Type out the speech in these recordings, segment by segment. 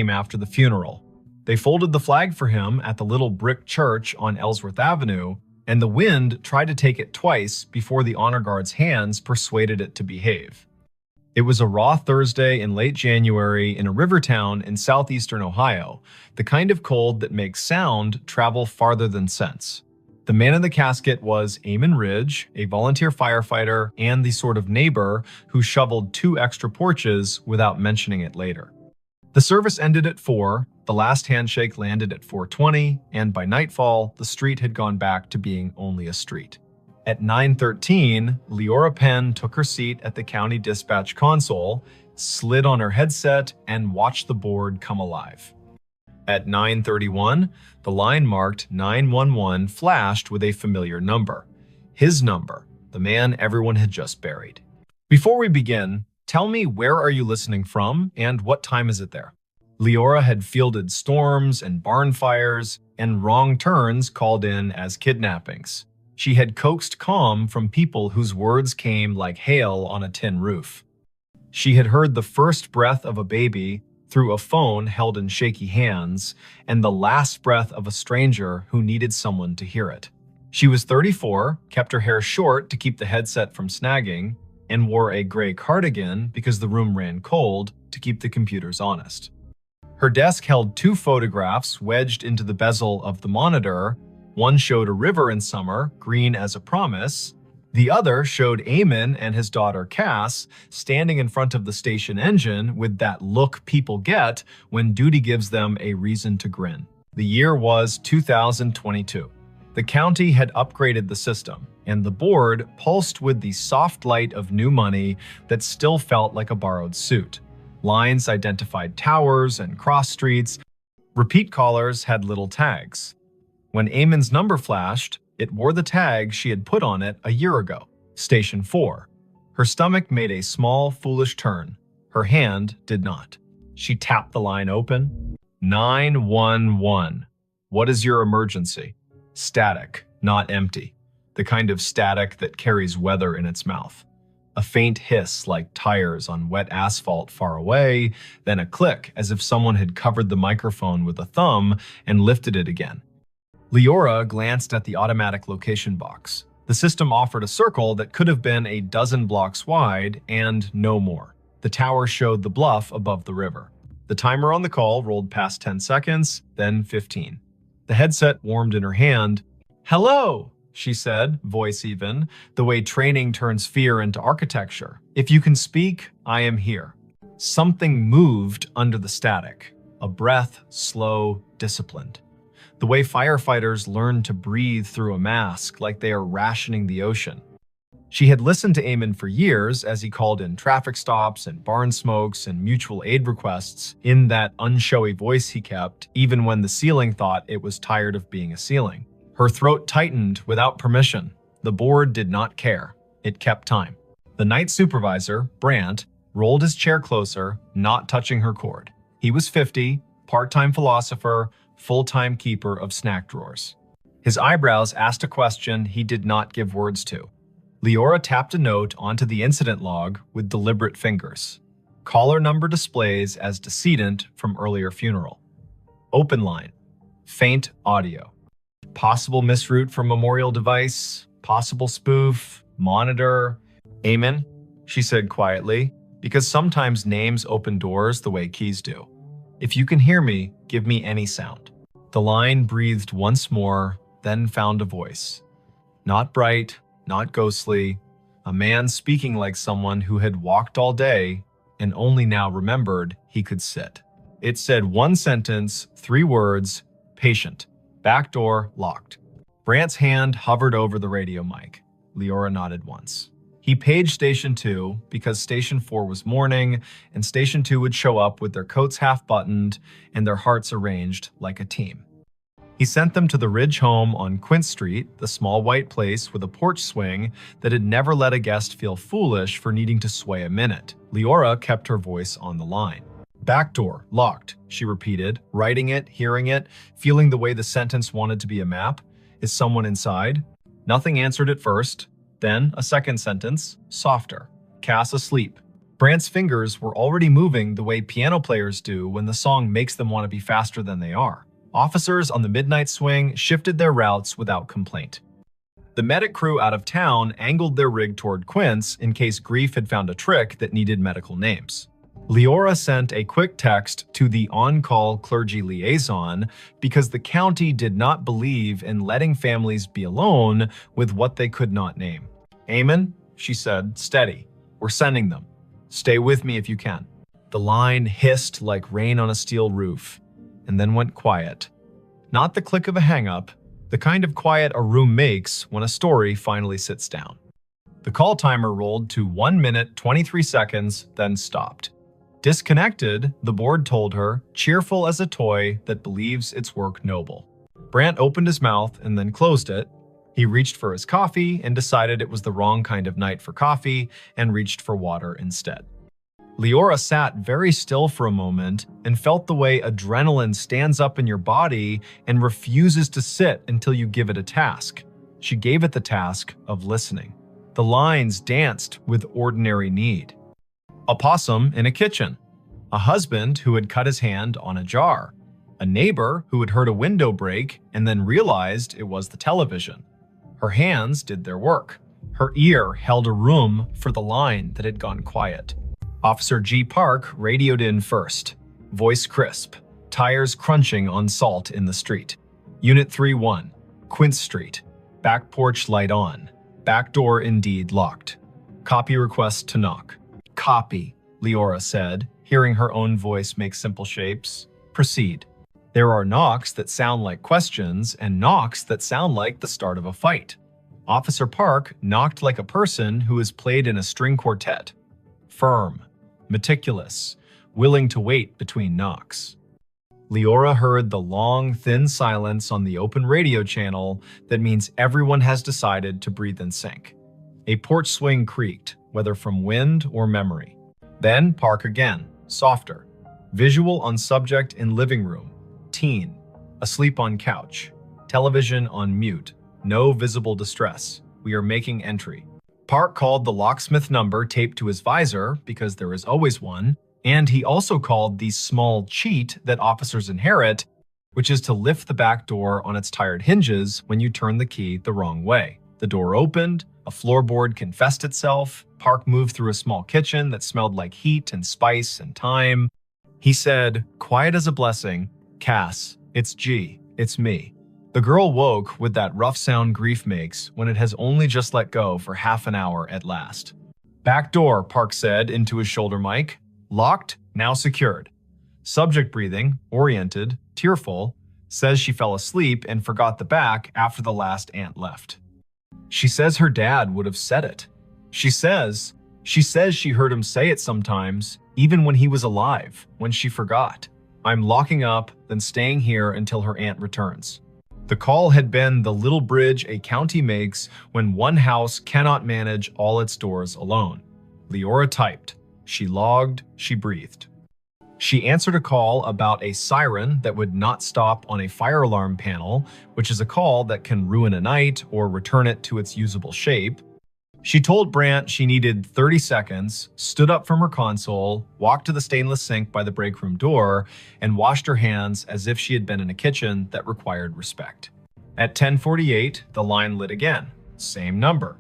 came after the funeral. They folded the flag for him at the little brick church on Ellsworth Avenue, and the wind tried to take it twice before the honor guard's hands persuaded it to behave. It was a raw Thursday in late January in a river town in southeastern Ohio, the kind of cold that makes sound travel farther than sense. The man in the casket was Eamon Ridge, a volunteer firefighter and the sort of neighbor who shoveled 2 extra porches without mentioning it later. The service ended at 4, the last handshake landed at 4:20, and by nightfall, the street had gone back to being only a street. At 9:13, Leora Penn took her seat at the county dispatch console, slid on her headset, and watched the board come alive. At 9:31, the line marked 911 flashed with a familiar number. His number, the man everyone had just buried. Before we begin, tell me, where are you listening from and what time is it there? Leora had fielded storms and barn fires, and wrong turns called in as kidnappings. She had coaxed calm from people whose words came like hail on a tin roof. She had heard the first breath of a baby through a phone held in shaky hands, and the last breath of a stranger who needed someone to hear it. She was 34, kept her hair short to keep the headset from snagging, and wore a gray cardigan because the room ran cold to keep the computers honest. Her desk held 2 photographs wedged into the bezel of the monitor. One showed a river in summer, green as a promise. The other showed Eamon and his daughter Cass standing in front of the station engine with that look people get when duty gives them a reason to grin. The year was 2022. The county had upgraded the system, and the board pulsed with the soft light of new money that still felt like a borrowed suit. Lines identified towers and cross streets. Repeat callers had little tags. When Eamon's number flashed, it wore the tag she had put on it a year ago, Station 4. Her stomach made a small, foolish turn. Her hand did not. She tapped the line open. 911. What is your emergency? Static, not empty. The kind of static that carries weather in its mouth. A faint hiss like tires on wet asphalt far away, then a click as if someone had covered the microphone with a thumb and lifted it again. Leora glanced at the automatic location box. The system offered a circle that could have been a dozen blocks wide and no more. The tower showed the bluff above the river. The timer on the call rolled past 10 seconds, then 15. The headset warmed in her hand. "Hello," she said, voice even, the way training turns fear into architecture. "If you can speak, I am here." Something moved under the static. A breath, slow, disciplined. The way firefighters learn to breathe through a mask like they are rationing the ocean. She had listened to Eamon for years as he called in traffic stops and barn smokes and mutual aid requests in that unshowy voice he kept, even when the ceiling thought it was tired of being a ceiling. Her throat tightened without permission. The board did not care. It kept time. The night supervisor, Brandt, rolled his chair closer, not touching her cord. He was 50, part-time philosopher, full-time keeper of snack drawers. His eyebrows asked a question he did not give words to. Leora tapped a note onto the incident log with deliberate fingers. Caller number displays as decedent from earlier funeral. Open line. Faint audio. Possible misroute for memorial device. Possible spoof. Monitor. "Eamon," she said quietly, because sometimes names open doors the way keys do. "If you can hear me, give me any sound." The line breathed once more, then found a voice. Not bright, not ghostly, a man speaking like someone who had walked all day and only now remembered he could sit. It said one sentence, 3 words, patient, back door locked. Brandt's hand hovered over the radio mic. Leora nodded once. He paged Station 2 because Station 4 was morning, and Station 2 would show up with their coats half buttoned and their hearts arranged like a team. He sent them to the Ridge home on Quint Street, the small white place with a porch swing that had never let a guest feel foolish for needing to sway a minute. Leora kept her voice on the line. "Back door, locked," she repeated, writing it, hearing it, feeling the way the sentence wanted to be a map. "Is someone inside?" Nothing answered at first. Then a second sentence, softer. "Cass asleep." Brant's fingers were already moving the way piano players do when the song makes them want to be faster than they are. Officers on the midnight swing shifted their routes without complaint. The medic crew out of town angled their rig toward Quince in case Grief had found a trick that needed medical names. Leora sent a quick text to the on-call clergy liaison because the county did not believe in letting families be alone with what they could not name. "Amen," she said, "steady. We're sending them. Stay with me if you can." The line hissed like rain on a steel roof, and then went quiet. Not the click of a hang-up, the kind of quiet a room makes when a story finally sits down. The call timer rolled to 1 minute 23 seconds, then stopped. Disconnected, the board told her, cheerful as a toy that believes its work noble. Brant opened his mouth and then closed it. He reached for his coffee and decided it was the wrong kind of night for coffee and reached for water instead. Leora sat very still for a moment and felt the way adrenaline stands up in your body and refuses to sit until you give it a task. She gave it the task of listening. The lines danced with ordinary need. A possum in a kitchen. A husband who had cut his hand on a jar. A neighbor who had heard a window break and then realized it was the television. Her hands did their work. Her ear held a room for the line that had gone quiet. Officer G. Park radioed in first. Voice crisp. Tires crunching on salt in the street. Unit 3-1. Quince Street. Back porch light on. Back door indeed locked. Copy request to knock. "Copy," Leora said, hearing her own voice make simple shapes. "Proceed." There are knocks that sound like questions and knocks that sound like the start of a fight. Officer Park knocked like a person who has played in a string quartet. Firm, meticulous, willing to wait between knocks. Leora heard the long, thin silence on the open radio channel that means everyone has decided to breathe in sync. A porch swing creaked, whether from wind or memory. Then Park again, softer. Visual on subject in living room. Teen. Asleep on couch. Television on mute. No visible distress. We are making entry. Park called the locksmith number taped to his visor, because there is always one, and he also called the small cheat that officers inherit, which is to lift the back door on its tired hinges when you turn the key the wrong way. The door opened, a floorboard confessed itself. Park moved through a small kitchen that smelled like heat and spice and thyme. He said, quiet as a blessing, "Cass, it's G, it's me." The girl woke with that rough sound grief makes when it has only just let go for half an hour at last. "Back door," Park said into his shoulder mic. "Locked, now secured." Subject breathing, oriented, tearful, says she fell asleep and forgot the back after the last aunt left. She says her dad would have said it. She says she heard him say it sometimes, even when he was alive, when she forgot. "I'm locking up, then staying here until her aunt returns." The call had been the little bridge a county makes when one house cannot manage all its doors alone. Leora typed. She logged, she breathed. She answered a call about a siren that would not stop on a fire alarm panel, which is a call that can ruin a night or return it to its usable shape. She told Brant she needed 30 seconds, stood up from her console, walked to the stainless sink by the break room door, and washed her hands as if she had been in a kitchen that required respect. At 10:48, the line lit again. Same number.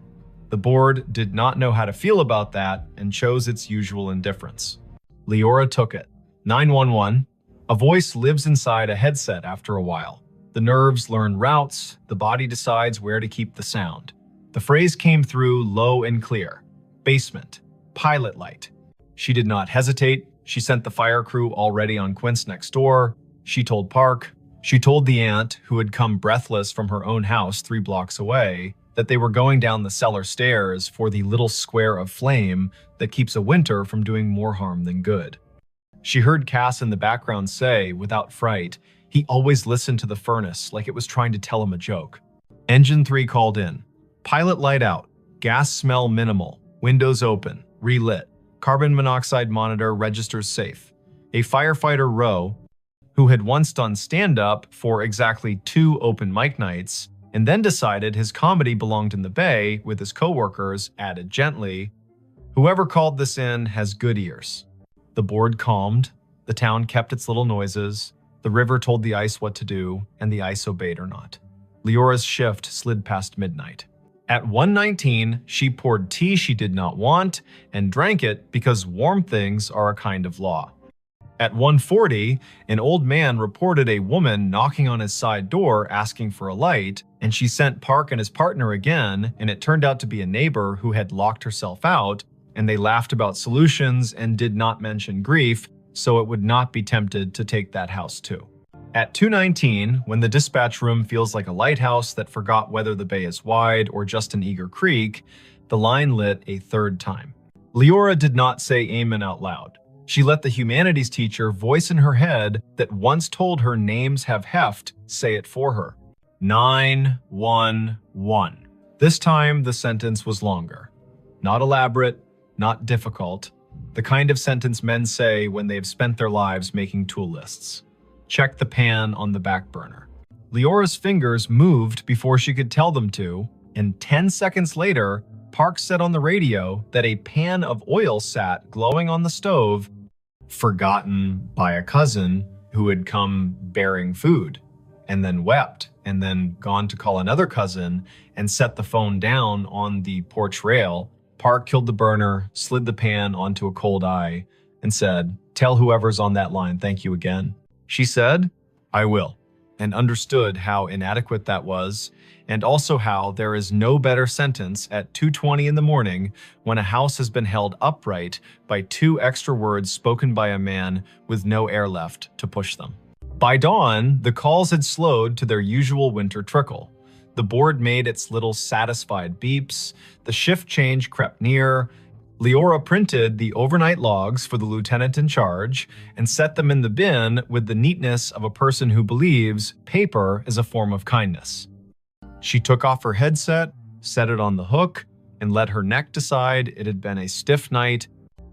The board did not know how to feel about that and chose its usual indifference. Leora took it. 911. A voice lives inside a headset after a while. The nerves learn routes, the body decides where to keep the sound. The phrase came through low and clear. Basement. Pilot light. She did not hesitate. She sent the fire crew already on Quince next door. She told Park. She told the aunt, who had come breathless from her own house 3 blocks away, that they were going down the cellar stairs for the little square of flame that keeps a winter from doing more harm than good. She heard Cass in the background say, without fright, he always listened to the furnace like it was trying to tell him a joke. Engine 3 called in. Pilot light out. Gas smell minimal. Windows open. Relit. Carbon monoxide monitor registers safe. A firefighter Rowe, who had once done stand-up for exactly 2 open mic nights, and then decided his comedy belonged in the bay with his coworkers, added gently, Whoever called this in has good ears. The board calmed, the town kept its little noises, the river told the ice what to do, and the ice obeyed or not. Leora's shift slid past midnight. At 1:19, she poured tea she did not want and drank it because warm things are a kind of law. At 1:40, an old man reported a woman knocking on his side door asking for a light, and she sent Park and his partner again, and it turned out to be a neighbor who had locked herself out, and they laughed about solutions and did not mention grief, so it would not be tempted to take that house too. At 2:19, when the dispatch room feels like a lighthouse that forgot whether the bay is wide or just an eager creek, the line lit a third time. Leora did not say amen out loud. She let the humanities teacher voice in her head that once told her names have heft say it for her. 911. This time the sentence was longer. Not elaborate, not difficult. The kind of sentence men say when they've spent their lives making tool lists. Check the pan on the back burner. Leora's fingers moved before she could tell them to, and 10 seconds later, Park said on the radio that a pan of oil sat glowing on the stove, forgotten by a cousin who had come bearing food, and then wept, and then gone to call another cousin and set the phone down on the porch rail. Park killed the burner, slid the pan onto a cold eye, and said, "Tell whoever's on that line thank you again." She said, "I will," and understood how inadequate that was, and also how there is no better sentence at 2:20 in the morning when a house has been held upright by 2 extra words spoken by a man with no air left to push them. By dawn, the calls had slowed to their usual winter trickle. The board made its little satisfied beeps, the shift change crept near. Leora printed the overnight logs for the lieutenant in charge and set them in the bin with the neatness of a person who believes paper is a form of kindness. She took off her headset, set it on the hook, and let her neck decide it had been a stiff night.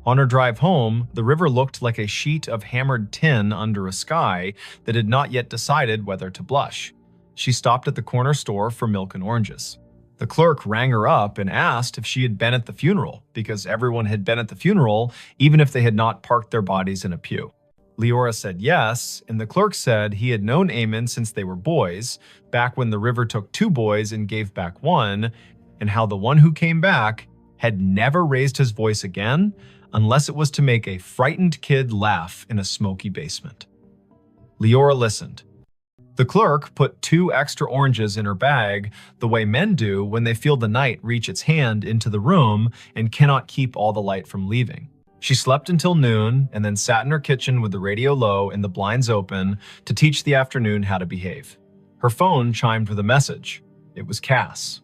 On her drive home, the river looked like a sheet of hammered tin under a sky that had not yet decided whether to blush. She stopped at the corner store for milk and oranges. The clerk rang her up and asked if she had been at the funeral, because everyone had been at the funeral, even if they had not parked their bodies in a pew. Leora said yes, and the clerk said he had known Eamon since they were boys, back when the river took 2 boys and gave back 1, and how the one who came back had never raised his voice again, unless it was to make a frightened kid laugh in a smoky basement. Leora listened. The clerk put 2 extra oranges in her bag, the way men do when they feel the night reach its hand into the room and cannot keep all the light from leaving. She slept until noon and then sat in her kitchen with the radio low and the blinds open to teach the afternoon how to behave. Her phone chimed with a message. It was Cass.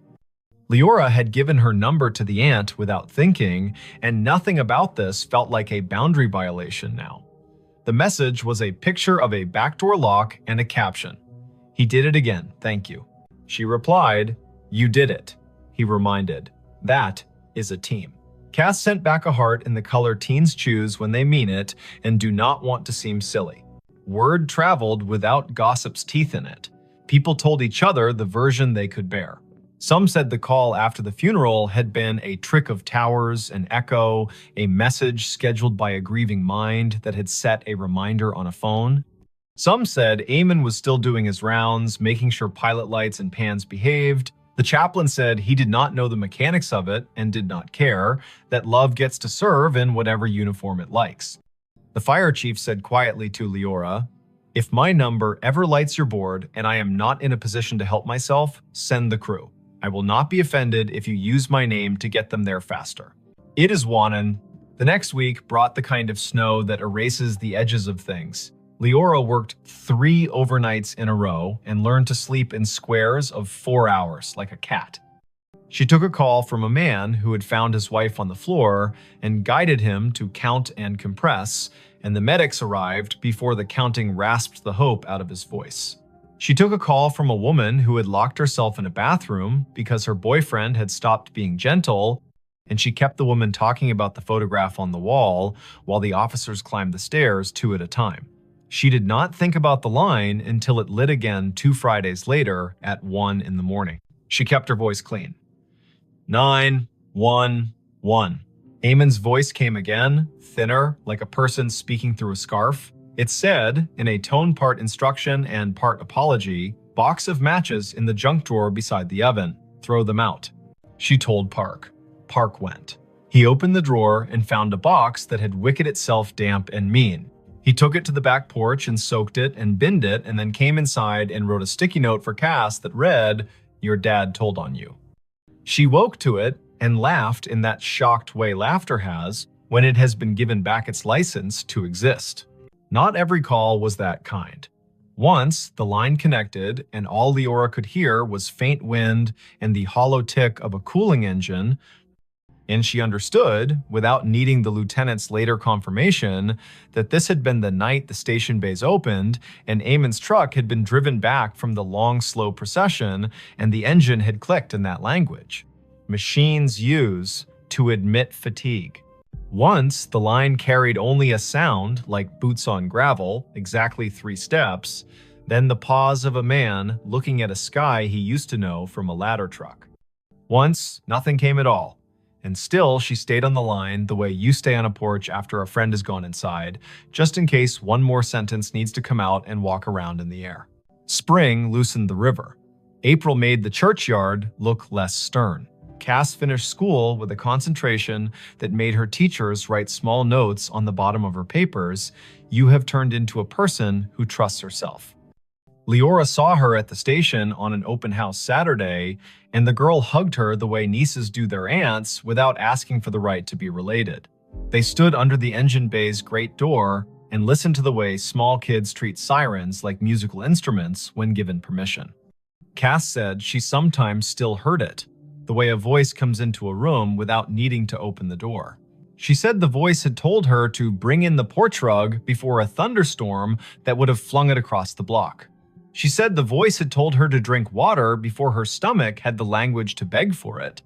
Leora had given her number to the aunt without thinking, and nothing about this felt like a boundary violation now. The message was a picture of a backdoor lock and a caption. "He did it again, thank you." She replied, "You did it." He reminded, "That is a team." Cass sent back a heart in the color teens choose when they mean it and do not want to seem silly. Word traveled without gossip's teeth in it. People told each other the version they could bear. Some said the call after the funeral had been a trick of towers, an echo, a message scheduled by a grieving mind that had set a reminder on a phone. Some said Eamon was still doing his rounds, making sure pilot lights and pans behaved. The chaplain said he did not know the mechanics of it and did not care, that love gets to serve in whatever uniform it likes. The fire chief said quietly to Leora, "If my number ever lights your board and I am not in a position to help myself, send the crew. I will not be offended if you use my name to get them there faster." It is Wannon. The next week brought the kind of snow that erases the edges of things. Leora worked 3 overnights in a row and learned to sleep in squares of 4 hours like a cat. She took a call from a man who had found his wife on the floor and guided him to count and compress, and the medics arrived before the counting rasped the hope out of his voice. She took a call from a woman who had locked herself in a bathroom because her boyfriend had stopped being gentle, and she kept the woman talking about the photograph on the wall while the officers climbed the stairs 2 at a time. She did not think about the line until it lit again 2 Fridays later at 1 in the morning. She kept her voice clean. 911. Eamon's voice came again, thinner, like a person speaking through a scarf. It said, in a tone part instruction and part apology, "Box of matches in the junk drawer beside the oven. Throw them out." She told Park. Park went. He opened the drawer and found a box that had wicked itself damp and mean. He took it to the back porch and soaked it and binned it, and then came inside and wrote a sticky note for Cass that read, "Your dad told on you." She woke to it and laughed in that shocked way laughter has when it has been given back its license to exist. Not every call was that kind. Once, the line connected, and all Leora could hear was faint wind and the hollow tick of a cooling engine, and she understood, without needing the lieutenant's later confirmation, that this had been the night the station bays opened, and Eamon's truck had been driven back from the long, slow procession, and the engine had clicked in that language. Machines use to admit fatigue. Once, the line carried only a sound, like boots on gravel, exactly 3 steps, then the pause of a man looking at a sky he used to know from a ladder truck. Once, nothing came at all. And still, she stayed on the line the way you stay on a porch after a friend has gone inside, just in case one more sentence needs to come out and walk around in the air. Spring loosened the river. April made the churchyard look less stern. Cass finished school with a concentration that made her teachers write small notes on the bottom of her papers. "You have turned into a person who trusts herself." Leora saw her at the station on an open house Saturday, and the girl hugged her the way nieces do their aunts without asking for the right to be related. They stood under the engine bay's great door and listened to the way small kids treat sirens like musical instruments when given permission. Cass said she sometimes still heard it, the way a voice comes into a room without needing to open the door. She said the voice had told her to bring in the porch rug before a thunderstorm that would have flung it across the block. She said the voice had told her to drink water before her stomach had the language to beg for it.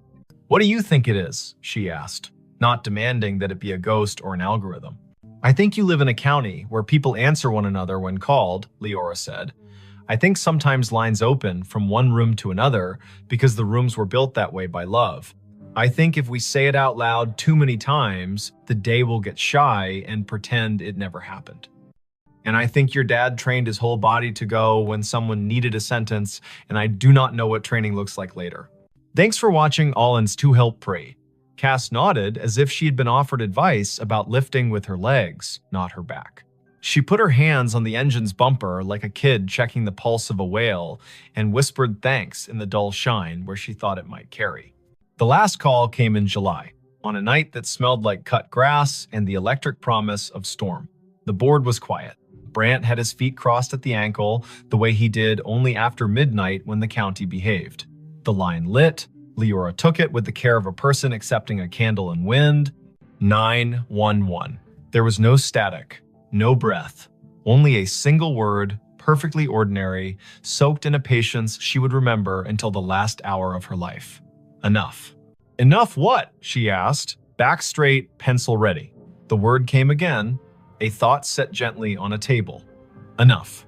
"What do you think it is?" she asked, not demanding that it be a ghost or an algorithm. "I think you live in a county where people answer one another when called," Leora said. "I think sometimes lines open from one room to another because the rooms were built that way by love. I think if we say it out loud too many times, the day will get shy and pretend it never happened. And I think your dad trained his whole body to go when someone needed a sentence, and I do not know what training looks like later." Thanks for watching Allen's To Help Pray. Cass nodded as if she had been offered advice about lifting with her legs, not her back. She put her hands on the engine's bumper like a kid checking the pulse of a whale and whispered thanks in the dull shine where she thought it might carry. The last call came in July, on a night that smelled like cut grass and the electric promise of storm. The board was quiet. Brant had his feet crossed at the ankle, the way he did only after midnight when the county behaved. The line lit. Leora took it with the care of a person accepting a candle in wind. 911. There was no static, no breath, only a single word, perfectly ordinary, soaked in a patience she would remember until the last hour of her life. Enough. "Enough what?" she asked. Back straight, pencil ready. The word came again, a thought set gently on a table. Enough.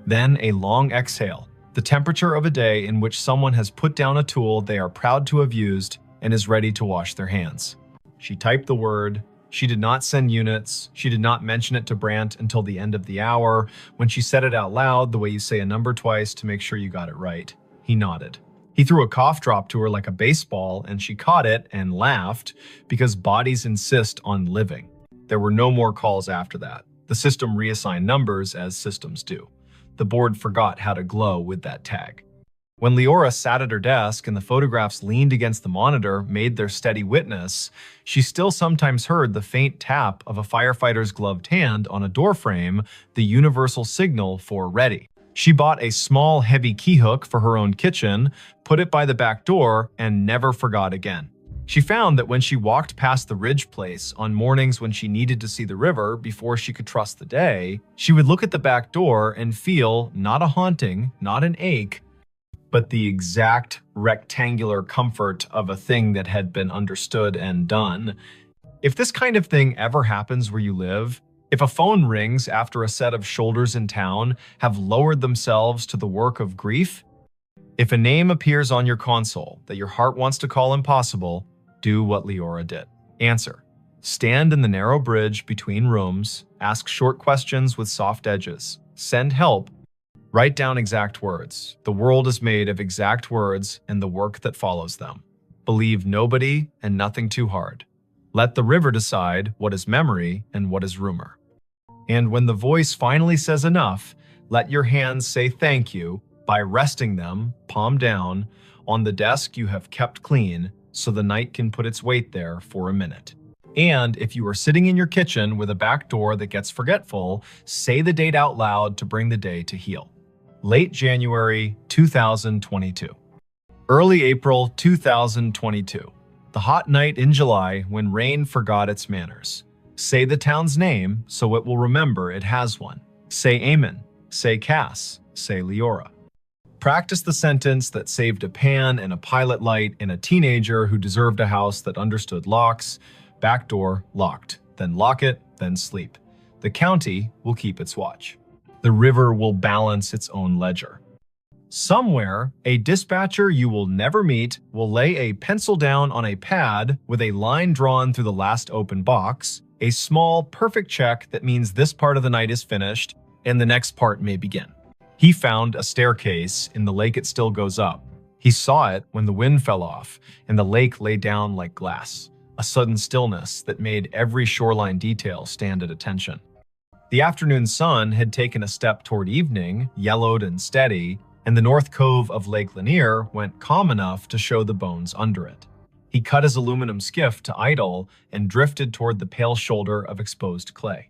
Then a long exhale, the temperature of a day in which someone has put down a tool they are proud to have used and is ready to wash their hands. She typed the word. She did not send units. She did not mention it to Brant until the end of the hour, when she said it out loud the way you say a number twice to make sure you got it right. He nodded. He threw a cough drop to her like a baseball, and she caught it and laughed because bodies insist on living. There were no more calls after that. The system reassigned numbers as systems do. The board forgot how to glow with that tag. When Leora sat at her desk and the photographs leaned against the monitor made their steady witness, she still sometimes heard the faint tap of a firefighter's gloved hand on a doorframe, the universal signal for ready. She bought a small, heavy key hook for her own kitchen, put it by the back door, and never forgot again. She found that when she walked past the Ridge place on mornings when she needed to see the river before she could trust the day, she would look at the back door and feel not a haunting, not an ache, but the exact rectangular comfort of a thing that had been understood and done. If this kind of thing ever happens where you live, if a phone rings after a set of shoulders in town have lowered themselves to the work of grief, if a name appears on your console that your heart wants to call impossible, do what Leora did. Answer. Stand in the narrow bridge between rooms, ask short questions with soft edges, send help, write down exact words. The world is made of exact words and the work that follows them. Believe nobody and nothing too hard. Let the river decide what is memory and what is rumor. And when the voice finally says enough, let your hands say thank you by resting them, palm down, on the desk you have kept clean so the night can put its weight there for a minute. And if you are sitting in your kitchen with a back door that gets forgetful, say the date out loud to bring the day to heal. Late January 2022. Early April 2022. The hot night in July when rain forgot its manners. Say the town's name so it will remember it has one. Say Amen. Say Cass. Say Leora. Practice the sentence that saved a pan and a pilot light in a teenager who deserved a house that understood locks. Back door locked. Then lock it, then sleep. The county will keep its watch. The river will balance its own ledger. Somewhere, a dispatcher you will never meet will lay a pencil down on a pad with a line drawn through the last open box, a small, perfect check that means this part of the night is finished and the next part may begin. He found a staircase in the lake it still goes up. He saw it when the wind fell off and the lake lay down like glass. A sudden stillness that made every shoreline detail stand at attention. The afternoon sun had taken a step toward evening, yellowed and steady, and the north cove of Lake Lanier went calm enough to show the bones under it. He cut his aluminum skiff to idle and drifted toward the pale shoulder of exposed clay.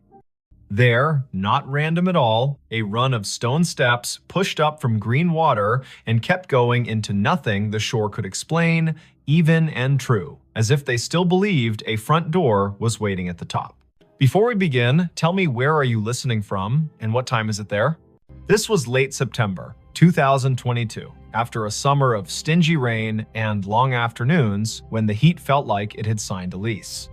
There, not random at all, a run of stone steps pushed up from green water and kept going into nothing the shore could explain, even and true, as if they still believed a front door was waiting at the top. Before we begin, tell me where are you listening from and what time is it there? This was late September 2022, after a summer of stingy rain and long afternoons when the heat felt like it had signed a lease.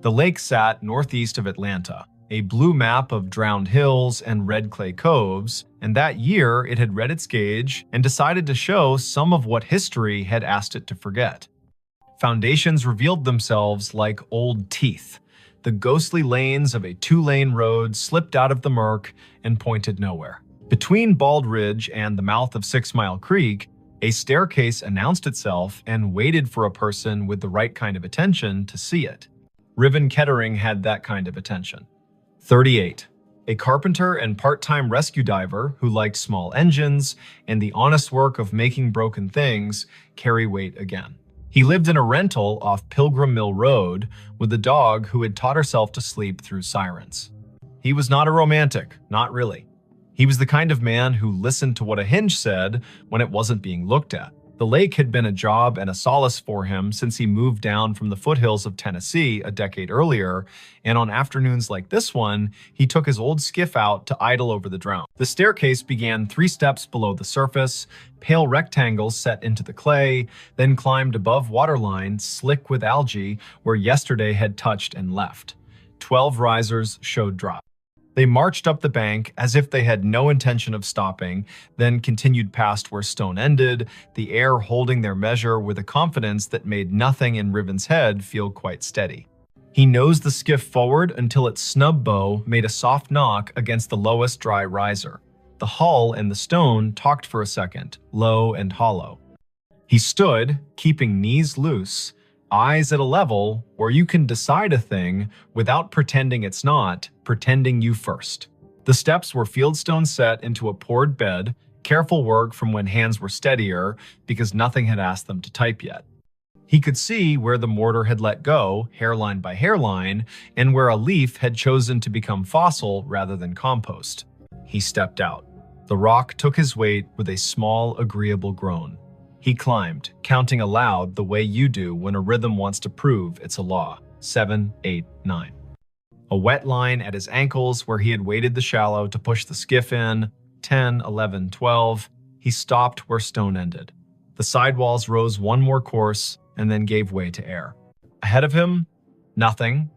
The lake sat northeast of Atlanta, a blue map of drowned hills and red clay coves, and that year it had read its gauge and decided to show some of what history had asked it to forget. Foundations revealed themselves like old teeth. The ghostly lanes of a two-lane road slipped out of the murk and pointed nowhere. Between Bald Ridge and the mouth of 6 Mile Creek, a staircase announced itself and waited for a person with the right kind of attention to see it. Riven Kettering had that kind of attention. 38. A carpenter and part-time rescue diver who liked small engines and the honest work of making broken things carry weight again. He lived in a rental off Pilgrim Mill Road with a dog who had taught herself to sleep through sirens. He was not a romantic, not really. He was the kind of man who listened to what a hinge said when it wasn't being looked at. The lake had been a job and a solace for him since he moved down from the foothills of Tennessee a decade earlier, and on afternoons like this one, he took his old skiff out to idle over the drown. The staircase began 3 steps below the surface, pale rectangles set into the clay, then climbed above waterline, slick with algae, where yesterday had touched and left. 12 risers showed drop. They marched up the bank as if they had no intention of stopping, then continued past where stone ended, the air holding their measure with a confidence that made nothing in Riven's head feel quite steady. He nosed the skiff forward until its snub bow made a soft knock against the lowest dry riser. The hull and the stone talked for a second, low and hollow. He stood, keeping knees loose, eyes at a level where you can decide a thing without pretending it's not, pretending you first. The steps were fieldstone set into a poured bed, careful work from when hands were steadier because nothing had asked them to type yet. He could see where the mortar had let go, hairline by hairline, and where a leaf had chosen to become fossil rather than compost. He stepped out. The rock took his weight with a small, agreeable groan. He climbed, counting aloud the way you do when a rhythm wants to prove it's a law. 7, 8, 9. A wet line at his ankles where he had waded the shallow to push the skiff in. 10, 11, 12. He stopped where stone ended. The sidewalls rose one more course and then gave way to air. Ahead of him, nothing.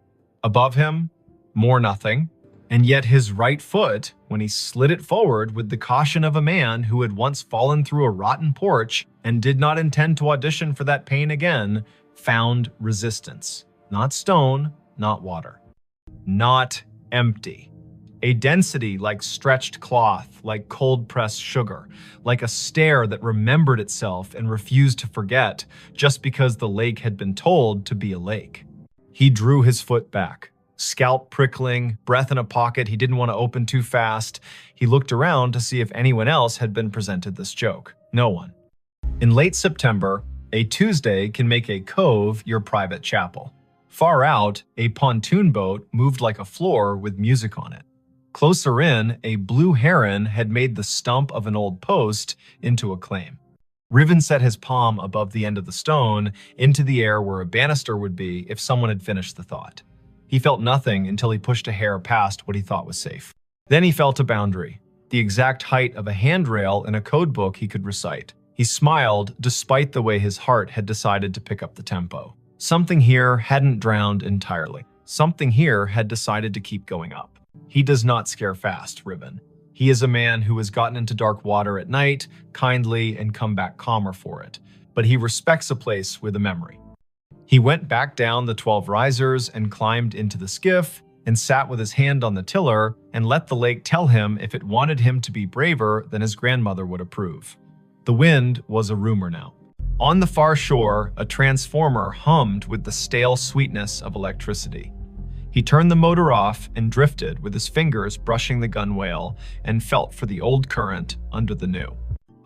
Above him, more nothing. And yet his right foot, when he slid it forward with the caution of a man who had once fallen through a rotten porch and did not intend to audition for that pain again, found resistance. Not stone, not water. Not empty. A density like stretched cloth, like cold-pressed sugar, like a stare that remembered itself and refused to forget just because the lake had been told to be a lake. He drew his foot back, scalp prickling, breath in a pocket he didn't want to open too fast. He looked around to see if anyone else had been presented this joke. No one. In late September, a Tuesday can make a cove your private chapel. Far out, a pontoon boat moved like a floor with music on it. Closer in, a blue heron had made the stump of an old post into a claim. Riven set his palm above the end of the stone into the air where a banister would be if someone had finished the thought. He felt nothing until he pushed a hair past what he thought was safe. Then he felt a boundary, the exact height of a handrail in a code book he could recite. He smiled despite the way his heart had decided to pick up the tempo. Something here hadn't drowned entirely. Something here had decided to keep going up. He does not scare fast, Riven. He is a man who has gotten into dark water at night, kindly, and come back calmer for it. But he respects a place with a memory. He went back down the 12 risers and climbed into the skiff and sat with his hand on the tiller and let the lake tell him if it wanted him to be braver than his grandmother would approve. The wind was a rumor now. On the far shore, a transformer hummed with the stale sweetness of electricity. He turned the motor off and drifted with his fingers brushing the gunwale and felt for the old current under the new.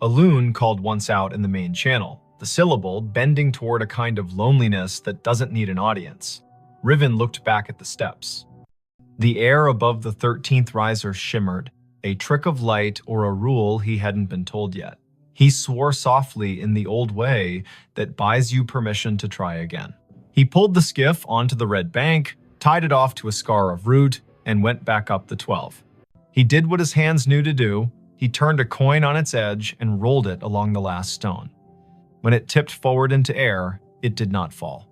A loon called once out in the main channel, the syllable bending toward a kind of loneliness that doesn't need an audience. Riven looked back at the steps. The air above the 13th riser shimmered, a trick of light or a rule he hadn't been told yet. He swore softly in the old way that buys you permission to try again. He pulled the skiff onto the red bank, tied it off to a scar of root, and went back up the 12. He did what his hands knew to do. He turned a coin on its edge and rolled it along the last stone. When it tipped forward into air, it did not fall.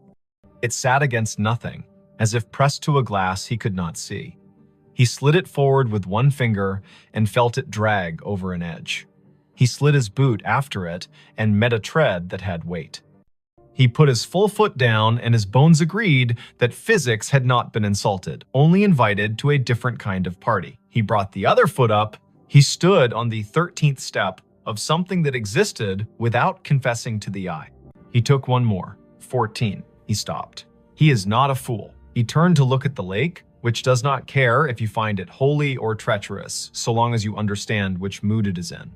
It sat against nothing, as if pressed to a glass he could not see. He slid it forward with one finger and felt it drag over an edge. He slid his boot after it and met a tread that had weight. He put his full foot down and his bones agreed that physics had not been insulted, only invited to a different kind of party. He brought the other foot up. He stood on the 13th step of something that existed without confessing to the eye. He took one more. 14. He stopped. He is not a fool. He turned to look at the lake, which does not care if you find it holy or treacherous, so long as you understand which mood it is in.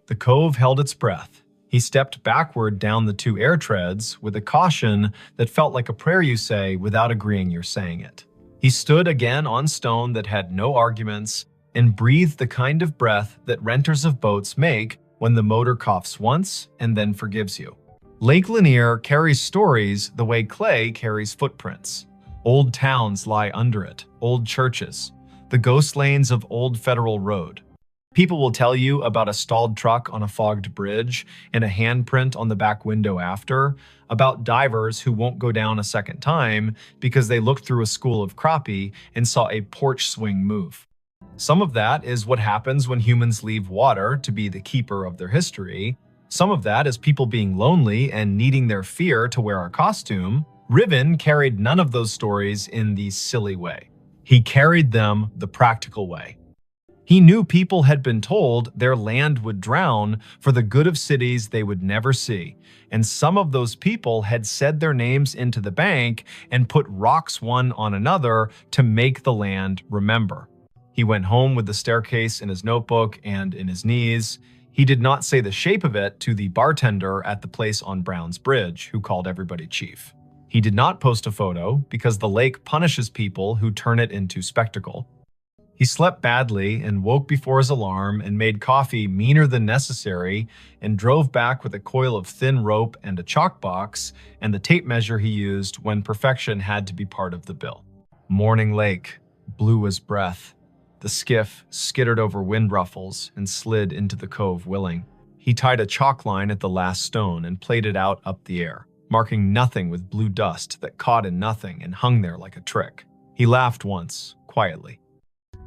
The cove held its breath. He stepped backward down the 2 air treads with a caution that felt like a prayer you say without agreeing you're saying it. He stood again on stone that had no arguments and breathed the kind of breath that renters of boats make when the motor coughs once and then forgives you. Lake Lanier carries stories the way clay carries footprints. Old towns lie under it, old churches, the ghost lanes of Old Federal Road. People will tell you about a stalled truck on a fogged bridge and a handprint on the back window after, about divers who won't go down a second time because they looked through a school of crappie and saw a porch swing move. Some of that is what happens when humans leave water to be the keeper of their history. Some of that is people being lonely and needing their fear to wear a costume. Riven carried none of those stories in the silly way. He carried them the practical way. He knew people had been told their land would drown for the good of cities they would never see, and some of those people had said their names into the bank and put rocks one on another to make the land remember. He went home with the staircase in his notebook and in his knees. He did not say the shape of it to the bartender at the place on Brown's Bridge, who called everybody chief. He did not post a photo because the lake punishes people who turn it into spectacle. He slept badly and woke before his alarm and made coffee meaner than necessary and drove back with a coil of thin rope and a chalk box and the tape measure he used when perfection had to be part of the bill. Morning Lake, blue as breath. The skiff skittered over wind ruffles and slid into the cove willing. He tied a chalk line at the last stone and played it out up the air, marking nothing with blue dust that caught in nothing and hung there like a trick. He laughed once, quietly.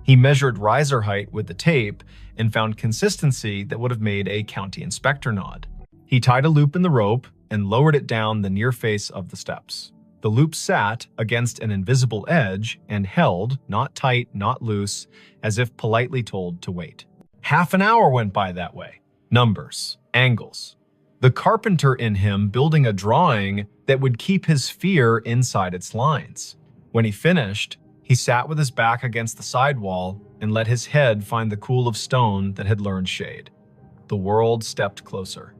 He measured riser height with the tape and found consistency that would have made a county inspector nod. He tied a loop in the rope and lowered it down the near face of the steps. The loop sat against an invisible edge and held, not tight, not loose, as if politely told to wait. Half an hour went by that way. Numbers, angles. The carpenter in him building a drawing that would keep his fear inside its lines. When he finished, he sat with his back against the sidewall and let his head find the cool of stone that had learned shade. The world stepped closer.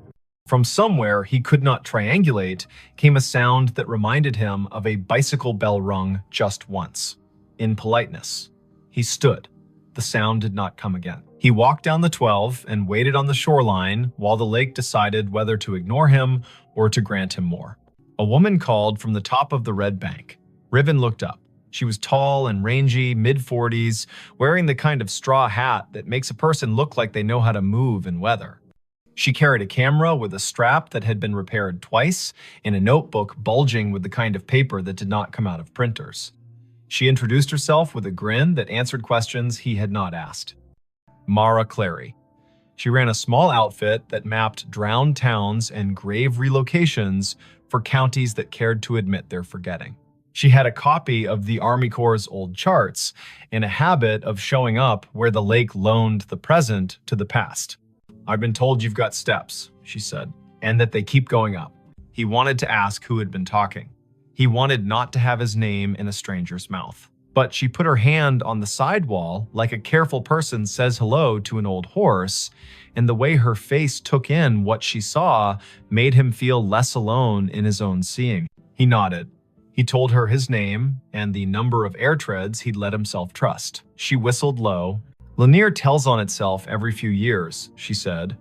From somewhere he could not triangulate came a sound that reminded him of a bicycle bell rung just once. In politeness, he stood. The sound did not come again. He walked down the 12 and waited on the shoreline while the lake decided whether to ignore him or to grant him more. A woman called from the top of the red bank. Riven looked up. She was tall and rangy, mid-40s, wearing the kind of straw hat that makes a person look like they know how to move in weather. She carried a camera with a strap that had been repaired twice and a notebook bulging with the kind of paper that did not come out of printers. She introduced herself with a grin that answered questions he had not asked. Mara Clary. She ran a small outfit that mapped drowned towns and grave relocations for counties that cared to admit their forgetting. She had a copy of the Army Corps' old charts and a habit of showing up where the lake loaned the present to the past. "I've been told you've got steps," she said, "and that they keep going up." He wanted to ask who had been talking. He wanted not to have his name in a stranger's mouth. But she put her hand on the sidewall like a careful person says hello to an old horse, and the way her face took in what she saw made him feel less alone in his own seeing. He nodded. He told her his name and the number of air treads he'd let himself trust. She whistled low. "Lanier tells on itself every few years," she said,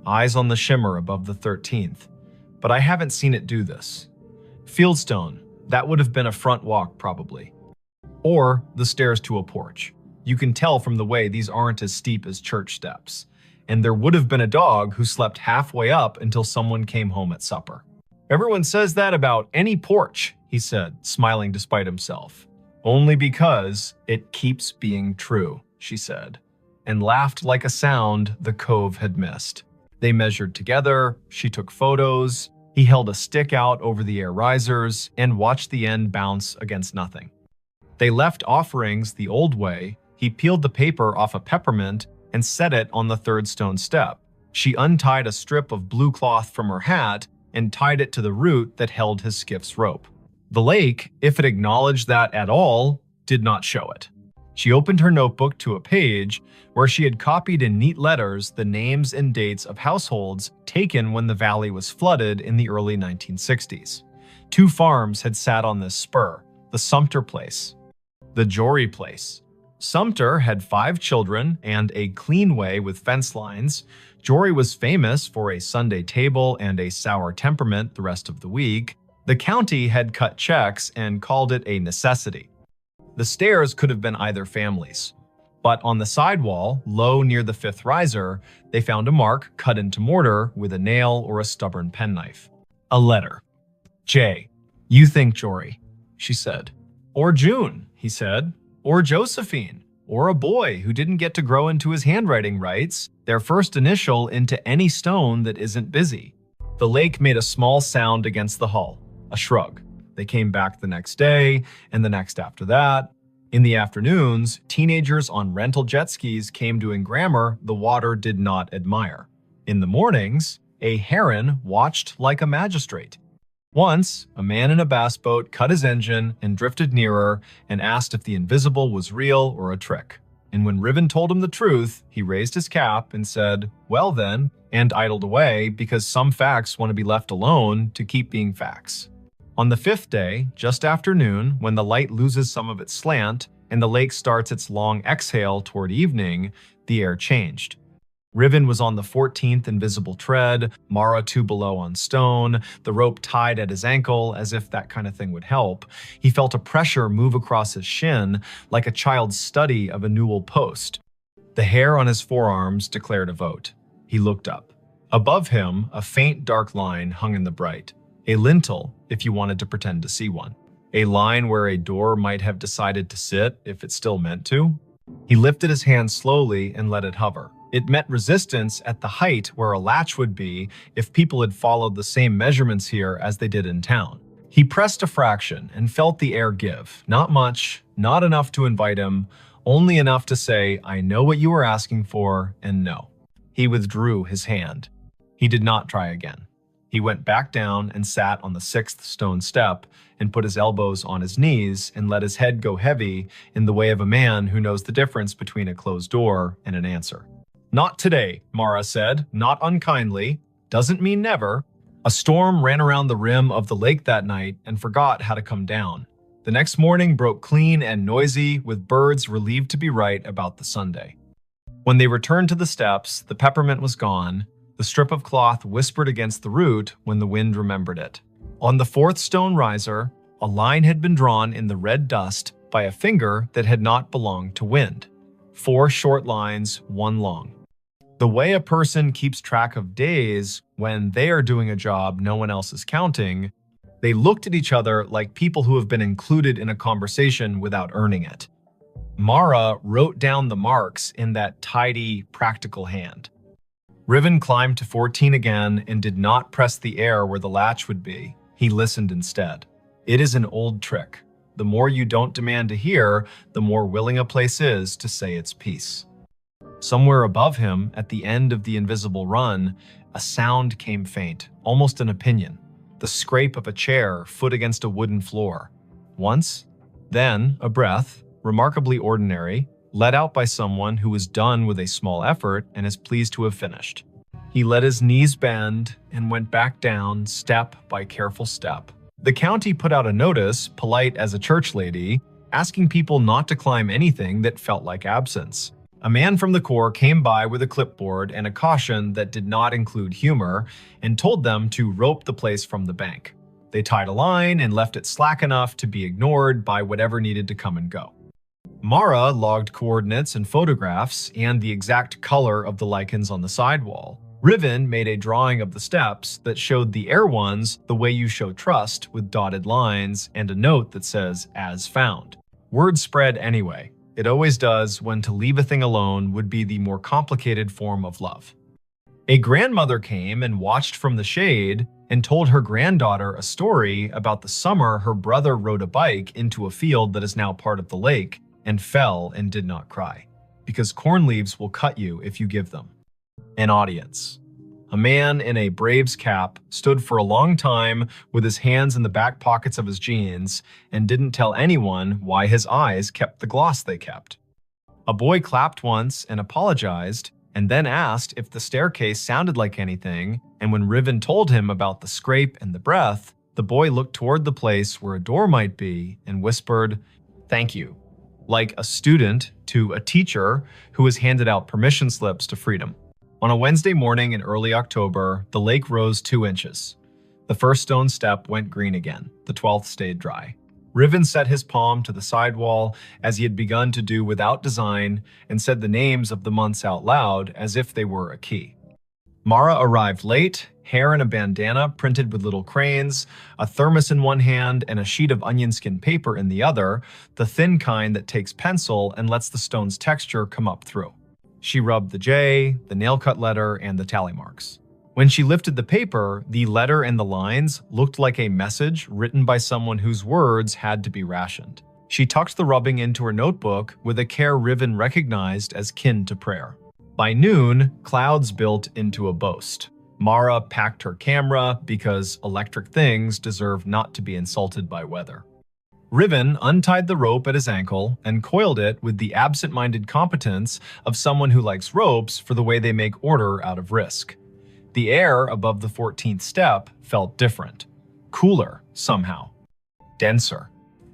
eyes on the shimmer above the 13th. "But I haven't seen it do this. Fieldstone, that would have been a front walk probably. Or the stairs to a porch. You can tell from the way these aren't as steep as church steps. And there would have been a dog who slept halfway up until someone came home at supper." "Everyone says that about any porch," he said, smiling despite himself. "Only because it keeps being true," she said, and laughed like a sound the cove had missed. They measured together, she took photos, he held a stick out over the air risers and watched the end bounce against nothing. They left offerings the old way. He peeled the paper off a peppermint and set it on the third stone step. She untied a strip of blue cloth from her hat and tied it to the root that held his skiff's rope. The lake, if it acknowledged that at all, did not show it. She opened her notebook to a page where she had copied in neat letters the names and dates of households taken when the valley was flooded in the early 1960s. 2 farms had sat on this spur, the Sumter place, the Jory place. Sumter had 5 children and a clean way with fence lines. Jory was famous for a Sunday table and a sour temperament the rest of the week. The county had cut checks and called it a necessity. The stairs could have been either family's. But on the sidewall, low near the 5th riser, they found a mark cut into mortar with a nail or a stubborn penknife. A letter. "J. You think Jory," she said. "Or June," he said. "Or Josephine. Or a boy who didn't get to grow into his handwriting rights, their first initial into any stone that isn't busy." The lake made a small sound against the hull, a shrug. They came back the next day, and the next after that. In the afternoons, teenagers on rental jet skis came doing grammar the water did not admire. In the mornings, a heron watched like a magistrate. Once, a man in a bass boat cut his engine and drifted nearer and asked if the invisible was real or a trick. And when Riven told him the truth, he raised his cap and said, "Well then," and idled away because some facts want to be left alone to keep being facts. On the 5th day, just after noon, when the light loses some of its slant and the lake starts its long exhale toward evening, the air changed. Riven was on the 14th invisible tread, Mara 2 below on stone, the rope tied at his ankle as if that kind of thing would help. He felt a pressure move across his shin like a child's study of a newel post. The hair on his forearms declared a vote. He looked up. Above him, a faint dark line hung in the bright. A lintel, if you wanted to pretend to see one. A line where a door might have decided to sit if it still meant to. He lifted his hand slowly and let it hover. It met resistance at the height where a latch would be if people had followed the same measurements here as they did in town. He pressed a fraction and felt the air give. Not much, not enough to invite him, only enough to say, "I know what you were asking for," and no. He withdrew his hand. He did not try again. He went back down and sat on the 6th stone step and put his elbows on his knees and let his head go heavy in the way of a man who knows the difference between a closed door and an answer. "Not today," Mara said, not unkindly. "Doesn't mean never." A storm ran around the rim of the lake that night and forgot how to come down. The next morning broke clean and noisy, with birds relieved to be right about the Sunday. When they returned to the steps, the peppermint was gone. The strip of cloth whispered against the root when the wind remembered it. On the 4th stone riser, a line had been drawn in the red dust by a finger that had not belonged to wind. 4 short lines, 1 long. The way a person keeps track of days when they are doing a job no one else is counting, they looked at each other like people who have been included in a conversation without earning it. Mara wrote down the marks in that tidy, practical hand. Riven climbed to 14 again and did not press the air where the latch would be. He listened instead. It is an old trick. The more you don't demand to hear, the more willing a place is to say its piece. Somewhere above him, at the end of the invisible run, a sound came faint, almost an opinion. The scrape of a chair, foot against a wooden floor. Once, then a breath, remarkably ordinary, let out by someone who was done with a small effort and is pleased to have finished. He let his knees bend and went back down, step by careful step. The county put out a notice, polite as a church lady, asking people not to climb anything that felt like absence. A man from the Corps came by with a clipboard and a caution that did not include humor and told them to rope the place from the bank. They tied a line and left it slack enough to be ignored by whatever needed to come and go. Mara logged coordinates and photographs and the exact color of the lichens on the sidewall. Riven made a drawing of the steps that showed the air ones the way you show trust, with dotted lines and a note that says, "As found." Word spread anyway. It always does when to leave a thing alone would be the more complicated form of love. A grandmother came and watched from the shade and told her granddaughter a story about the summer her brother rode a bike into a field that is now part of the lake and fell and did not cry, because corn leaves will cut you if you give them. An audience. A man in a Braves cap stood for a long time with his hands in the back pockets of his jeans and didn't tell anyone why his eyes kept the gloss they kept. A boy clapped once and apologized, and then asked if the staircase sounded like anything, and when Riven told him about the scrape and the breath, the boy looked toward the place where a door might be and whispered, "Thank you," like a student to a teacher who has handed out permission slips to freedom. On a Wednesday morning in early October, the lake rose 2 inches. The first stone step went green again. The 12th stayed dry. Riven set his palm to the sidewall as he had begun to do without design and said the names of the months out loud as if they were a key. Mara arrived late, hair in a bandana printed with little cranes, a thermos in one hand and a sheet of onion skin paper in the other, the thin kind that takes pencil and lets the stone's texture come up through. She rubbed the J, the nail-cut letter, and the tally marks. When she lifted the paper, the letter and the lines looked like a message written by someone whose words had to be rationed. She tucked the rubbing into her notebook with a care Riven recognized as kin to prayer. By noon, clouds built into a boast. Mara packed her camera because electric things deserve not to be insulted by weather. Riven untied the rope at his ankle and coiled it with the absent-minded competence of someone who likes ropes for the way they make order out of risk. The air above the 14th step felt different. Cooler, somehow. Denser.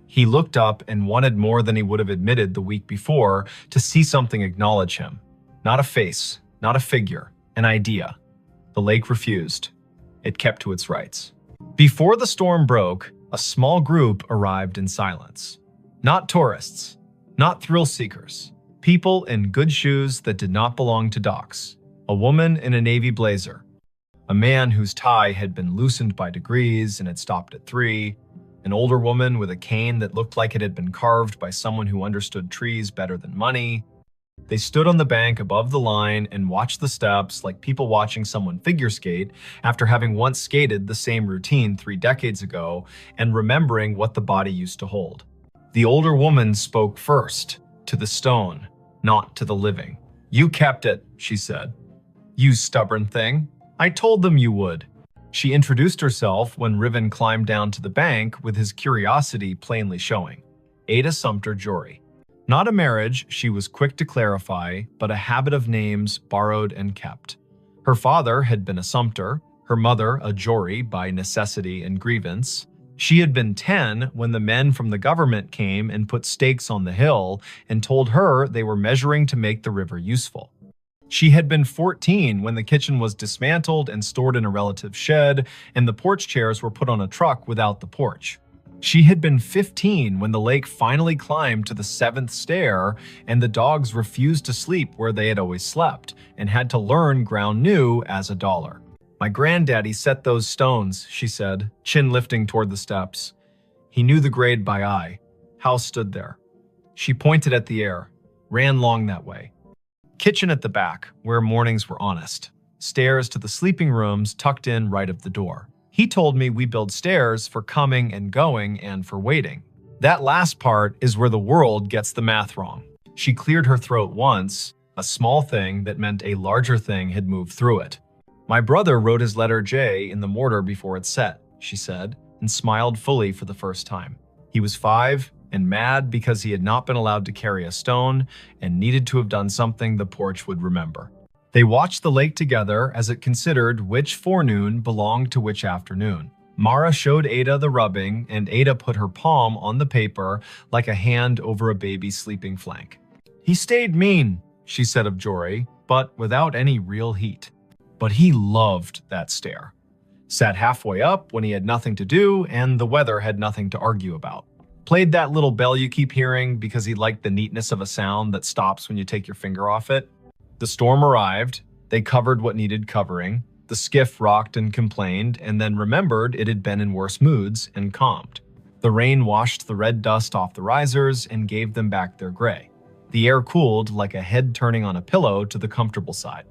He looked up and wanted more than he would have admitted the week before to see something acknowledge him. Not a face, not a figure, an idea. The lake refused. It kept to its rights. Before the storm broke, a small group arrived in silence. Not tourists, not thrill seekers. People in good shoes that did not belong to docks. A woman in a navy blazer. A man whose tie had been loosened by degrees and had stopped at 3. An older woman with a cane that looked like it had been carved by someone who understood trees better than money. They stood on the bank above the line and watched the steps like people watching someone figure skate after having once skated the same routine 3 decades ago and remembering what the body used to hold. The older woman spoke first, to the stone, not to the living. "You kept it," she said. "You stubborn thing. I told them you would." She introduced herself when Riven climbed down to the bank with his curiosity plainly showing. Ada Sumter Jory. Not a marriage, she was quick to clarify, but a habit of names borrowed and kept. Her father had been a Sumter, her mother a Jory by necessity and grievance. She had been 10 when the men from the government came and put stakes on the hill and told her they were measuring to make the river useful. She had been 14 when the kitchen was dismantled and stored in a relative's shed, and the porch chairs were put on a truck without the porch. She had been 15 when the lake finally climbed to the 7th stair and the dogs refused to sleep where they had always slept and had to learn ground new as $1. "My granddaddy set those stones," she said, chin lifting toward the steps. He knew the grade by eye. House stood there. She pointed at the air, ran long that way. Kitchen at the back, where mornings were honest. Stairs to the sleeping rooms tucked in right of the door. He told me we build stairs for coming and going and for waiting. That last part is where the world gets the math wrong. She cleared her throat once, a small thing that meant a larger thing had moved through it. "My brother wrote his letter J in the mortar before it set," she said, and smiled fully for the first time. He was 5 and mad because he had not been allowed to carry a stone and needed to have done something the porch would remember. They watched the lake together as it considered which forenoon belonged to which afternoon. Mara showed Ada the rubbing, and Ada put her palm on the paper like a hand over a baby's sleeping flank. "He stayed mean," she said of Jory, but without any real heat. But he loved that stair. Sat halfway up when he had nothing to do and the weather had nothing to argue about. Played that little bell you keep hearing because he liked the neatness of a sound that stops when you take your finger off it. The storm arrived, they covered what needed covering, the skiff rocked and complained, and then remembered it had been in worse moods and calmed. The rain washed the red dust off the risers and gave them back their gray. The air cooled like a head turning on a pillow to the comfortable side.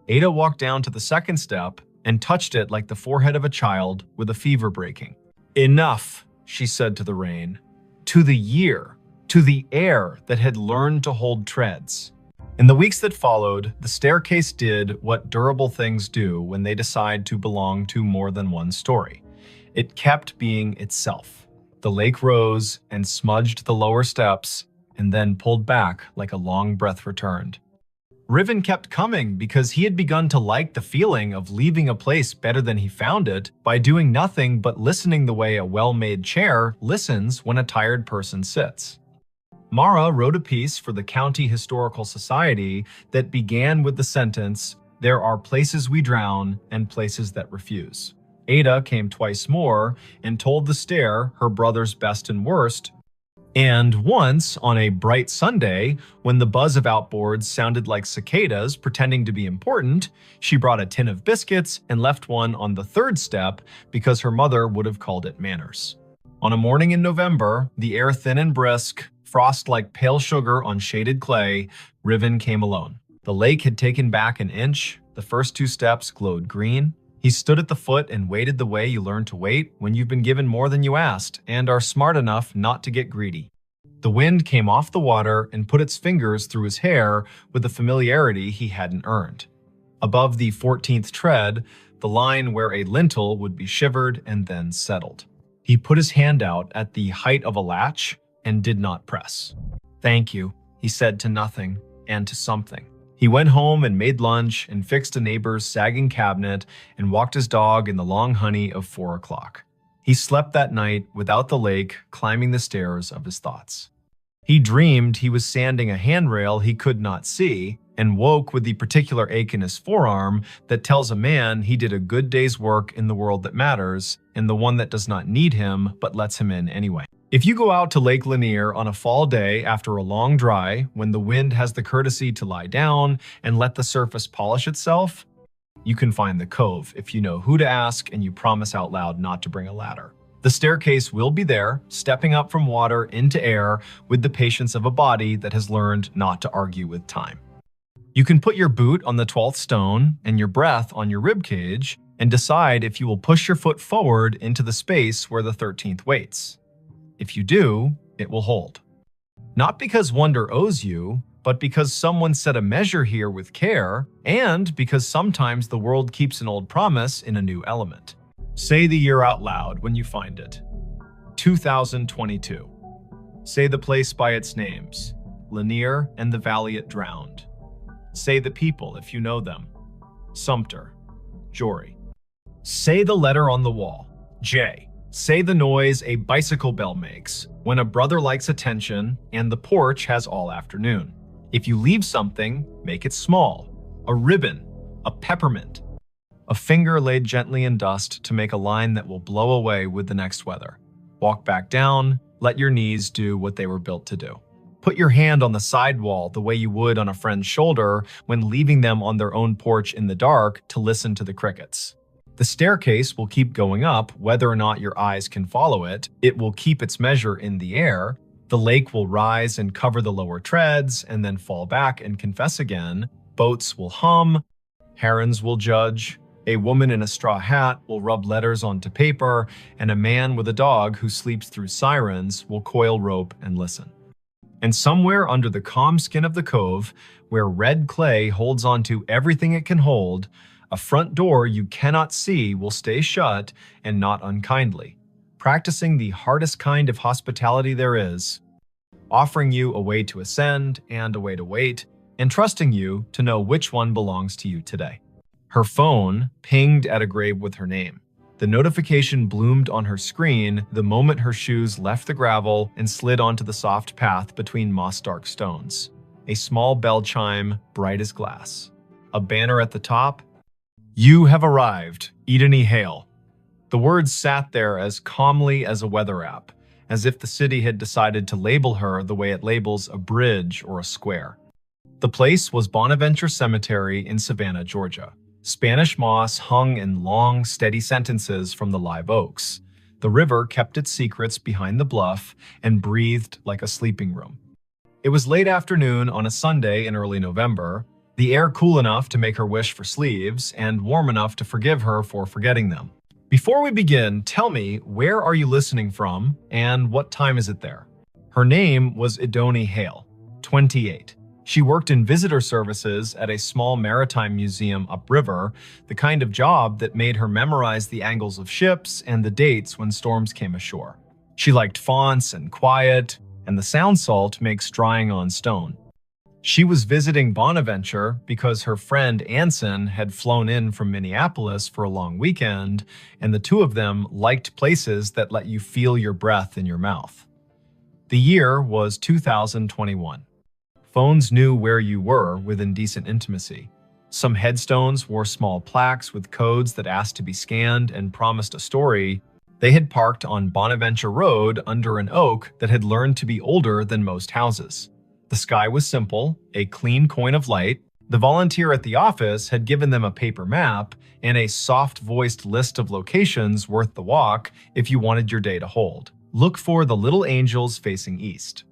Ada walked down to the second step and touched it like the forehead of a child with a fever breaking. "Enough," she said to the rain, to the year, to the air that had learned to hold treads. In the weeks that followed, the staircase did what durable things do when they decide to belong to more than one story. It kept being itself. The lake rose and smudged the lower steps and then pulled back like a long breath returned. Riven kept coming because he had begun to like the feeling of leaving a place better than he found it by doing nothing but listening the way a well-made chair listens when a tired person sits. Mara wrote a piece for the County Historical Society that began with the sentence, "There are places we drown and places that refuse." Ada came twice more and told the stair her brother's best and worst. And once, on a bright Sunday, when the buzz of outboards sounded like cicadas pretending to be important, she brought a tin of biscuits and left one on the 3rd step because her mother would have called it manners. On a morning in November, the air thin and brisk, frost like pale sugar on shaded clay, Riven came alone. The lake had taken back an inch, the first 2 steps glowed green. He stood at the foot and waited the way you learn to wait when you've been given more than you asked and are smart enough not to get greedy. The wind came off the water and put its fingers through his hair with a familiarity he hadn't earned. Above the 14th tread, the line where a lintel would be shivered and then settled. He put his hand out at the height of a latch and did not press. "Thank you," he said to nothing and to something. He went home and made lunch and fixed a neighbor's sagging cabinet and walked his dog in the long honey of 4 o'clock. He slept that night without the lake climbing the stairs of his thoughts. He dreamed he was sanding a handrail he could not see and woke with the particular ache in his forearm that tells a man he did a good day's work in the world that matters and the one that does not need him but lets him in anyway. If you go out to Lake Lanier on a fall day after a long dry, when the wind has the courtesy to lie down and let the surface polish itself, you can find the cove if you know who to ask and you promise out loud not to bring a ladder. The staircase will be there, stepping up from water into air with the patience of a body that has learned not to argue with time. You can put your boot on the 12th stone and your breath on your rib cage and decide if you will push your foot forward into the space where the 13th waits. If you do, it will hold. Not because wonder owes you, but because someone set a measure here with care, and because sometimes the world keeps an old promise in a new element. Say the year out loud when you find it. 2022. Say the place by its names, Lanier and the valley it drowned. Say the people if you know them, Sumter, Jory. Say the letter on the wall, J. Say the noise a bicycle bell makes when a brother likes attention and the porch has all afternoon. If you leave something, make it small, a ribbon, a peppermint. A finger laid gently in dust to make a line that will blow away with the next weather. Walk back down, let your knees do what they were built to do. Put your hand on the sidewall the way you would on a friend's shoulder when leaving them on their own porch in the dark to listen to the crickets. The staircase will keep going up whether or not your eyes can follow it. It will keep its measure in the air. The lake will rise and cover the lower treads and then fall back and confess again. Boats will hum. Herons will judge. A woman in a straw hat will rub letters onto paper, and a man with a dog who sleeps through sirens will coil rope and listen. And somewhere under the calm skin of the cove, where red clay holds onto everything it can hold, a front door you cannot see will stay shut and not unkindly, practicing the hardest kind of hospitality there is, offering you a way to ascend and a way to wait, and trusting you to know which one belongs to you today. Her phone pinged at a grave with her name. The notification bloomed on her screen the moment her shoes left the gravel and slid onto the soft path between moss-dark stones. A small bell chime, bright as glass. A banner at the top. You have arrived, Eden E. Hale. The words sat there as calmly as a weather app, as if the city had decided to label her the way it labels a bridge or a square. The place was Bonaventure Cemetery in Savannah, Georgia. Spanish moss hung in long, steady sentences from the live oaks. The river kept its secrets behind the bluff and breathed like a sleeping room. It was late afternoon on a Sunday in early November, the air cool enough to make her wish for sleeves and warm enough to forgive her for forgetting them. Before we begin, tell me, where are you listening from and what time is it there? Her name was Idoni Hale, 28. She worked in visitor services at a small maritime museum upriver, the kind of job that made her memorize the angles of ships and the dates when storms came ashore. She liked fonts and quiet, and the sound salt makes drying on stone. She was visiting Bonaventure because her friend Anson had flown in from Minneapolis for a long weekend, and the two of them liked places that let you feel your breath in your mouth. The year was 2021. Phones knew where you were within decent intimacy. Some headstones wore small plaques with codes that asked to be scanned and promised a story. They had parked on Bonaventure Road under an oak that had learned to be older than most houses. The sky was simple, a clean coin of light. The volunteer at the office had given them a paper map and a soft-voiced list of locations worth the walk if you wanted your day to hold. Look for the little angels facing east.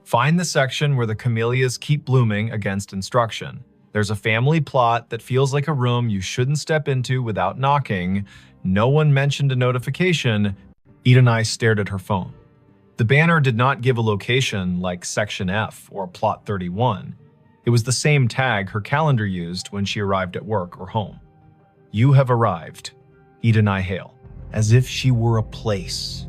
Find the section where the camellias keep blooming against instruction. There's a family plot that feels like a room you shouldn't step into without knocking. No one mentioned a notification. Idoni stared at her phone. The banner did not give a location like Section F or Plot 31. It was the same tag her calendar used when she arrived at work or home. You have arrived, Idoni Hale. As if she were a place.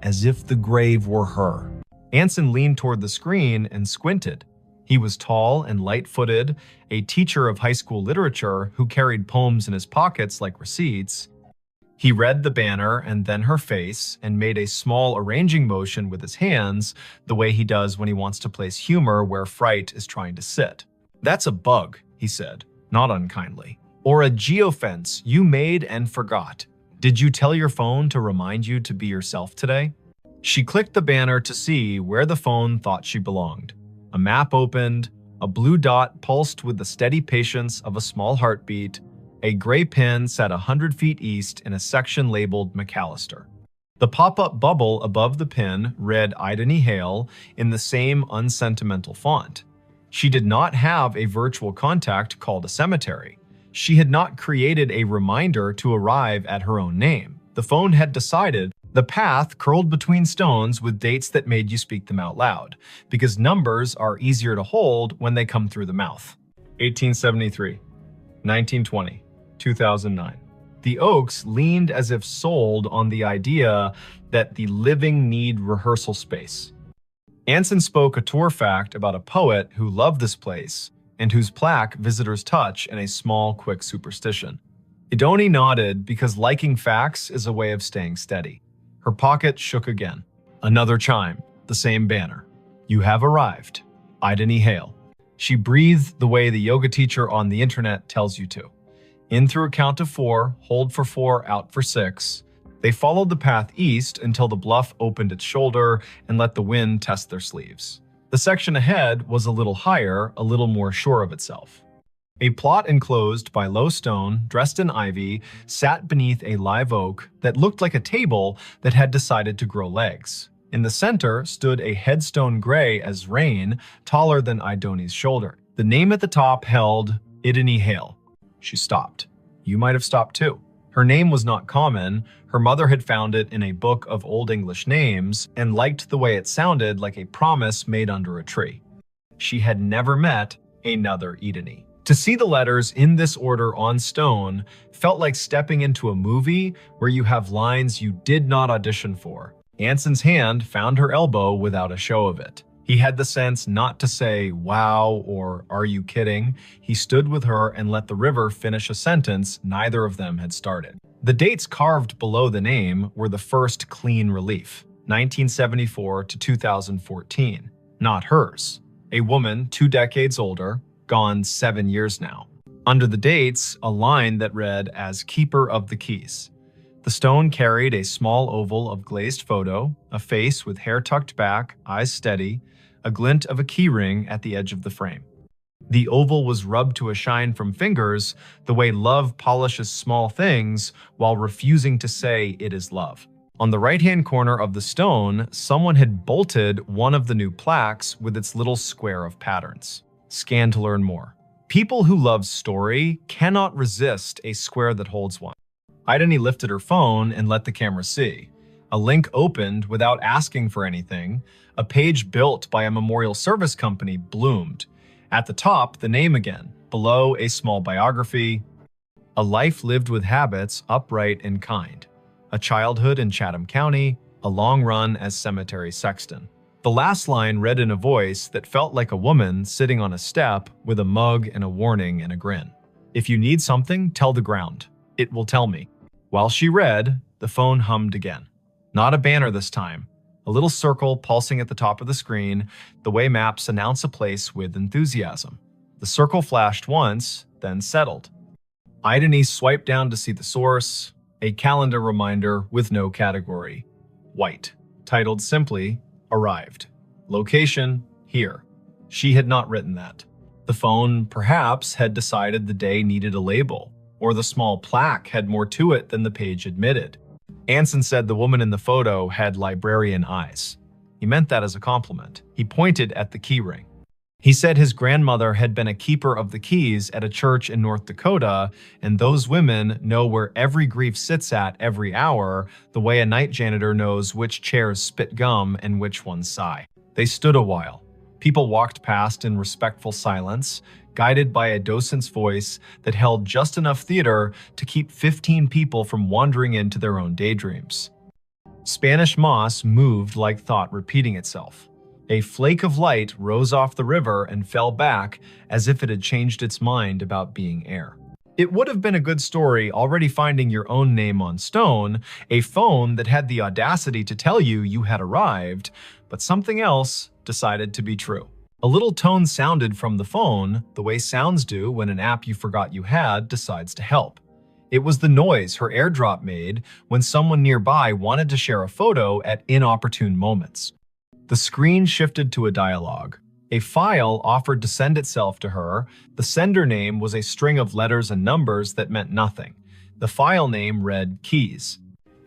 As if the grave were her. Anson leaned toward the screen and squinted. He was tall and light-footed, a teacher of high school literature who carried poems in his pockets like receipts. He read the banner and then her face and made a small arranging motion with his hands, the way he does when he wants to place humor where fright is trying to sit. That's a bug, he said, not unkindly. Or a geofence you made and forgot. Did you tell your phone to remind you to be yourself today? She clicked the banner to see where the phone thought she belonged. A map opened, a blue dot pulsed with the steady patience of a small heartbeat. A gray pin sat 100 feet east in a section labeled McAllister. The pop-up bubble above the pin read Idany Hale in the same unsentimental font. She did not have a virtual contact called a cemetery. She had not created a reminder to arrive at her own name. The phone had decided the path curled between stones with dates that made you speak them out loud, because numbers are easier to hold when they come through the mouth. 1873, 1920, 2009. The Oaks leaned as if sold on the idea that the living need rehearsal space. Anson spoke a tour fact about a poet who loved this place and whose plaque visitors touch in a small, quick superstition. Idony nodded because liking facts is a way of staying steady. Her pocket shook again. Another chime, the same banner. You have arrived. Idany Hale. She breathed the way the yoga teacher on the internet tells you to. In through a count of 4, hold for 4, out for 6. They followed the path east until the bluff opened its shoulder and let the wind test their sleeves. The section ahead was a little higher, a little more sure of itself. A plot enclosed by low stone, dressed in ivy, sat beneath a live oak that looked like a table that had decided to grow legs. In the center stood a headstone gray as rain, taller than Idony's shoulder. The name at the top held Idany Hale. She stopped. You might have stopped too. Her name was not common. Her mother had found it in a book of Old English names and liked the way it sounded like a promise made under a tree. She had never met another Idany. To see the letters in this order on stone felt like stepping into a movie where you have lines you did not audition for. Anson's hand found her elbow without a show of it. He had the sense not to say, wow, or are you kidding? He stood with her and let the river finish a sentence neither of them had started. The dates carved below the name were the first clean relief, 1974 to 2014, not hers. A woman 2 decades older, gone 7 years now. Under the dates, a line that read as Keeper of the Keys. The stone carried a small oval of glazed photo, a face with hair tucked back, eyes steady, a glint of a key ring at the edge of the frame. The oval was rubbed to a shine from fingers, the way love polishes small things while refusing to say it is love. On the right-hand corner of the stone, someone had bolted one of the new plaques with its little square of patterns. Scan to learn more. People who love story cannot resist a square that holds one. Idany lifted her phone and let the camera see. A link opened without asking for anything. A page built by a memorial service company bloomed. At the top, the name again. Below, a small biography. A life lived with habits, upright and kind. A childhood in Chatham County. A long run as cemetery sexton. The last line read in a voice that felt like a woman sitting on a step with a mug and a warning and a grin. If you need something, tell the ground. It will tell me. While she read, the phone hummed again. Not a banner this time. A little circle pulsing at the top of the screen, the way maps announce a place with enthusiasm. The circle flashed once, then settled. Idany swiped down to see the source, a calendar reminder with no category. White, titled simply, Arrived. Location, here. She had not written that. The phone, perhaps, had decided the day needed a label, or the small plaque had more to it than the page admitted. Anson said the woman in the photo had librarian eyes. He meant that as a compliment. He pointed at the key ring. He said his grandmother had been a keeper of the keys at a church in North Dakota, and those women know where every grief sits at every hour, the way a night janitor knows which chairs spit gum and which ones sigh. They stood a while. People walked past in respectful silence, guided by a docent's voice that held just enough theater to keep 15 people from wandering into their own daydreams. Spanish moss moved like thought repeating itself. A flake of light rose off the river and fell back as if it had changed its mind about being air. It would have been a good story already finding your own name on stone, a phone that had the audacity to tell you you had arrived, but something else decided to be true. A little tone sounded from the phone, the way sounds do when an app you forgot you had decides to help. It was the noise her AirDrop made when someone nearby wanted to share a photo at inopportune moments. The screen shifted to a dialogue. A file offered to send itself to her. The sender name was a string of letters and numbers that meant nothing. The file name read Keys.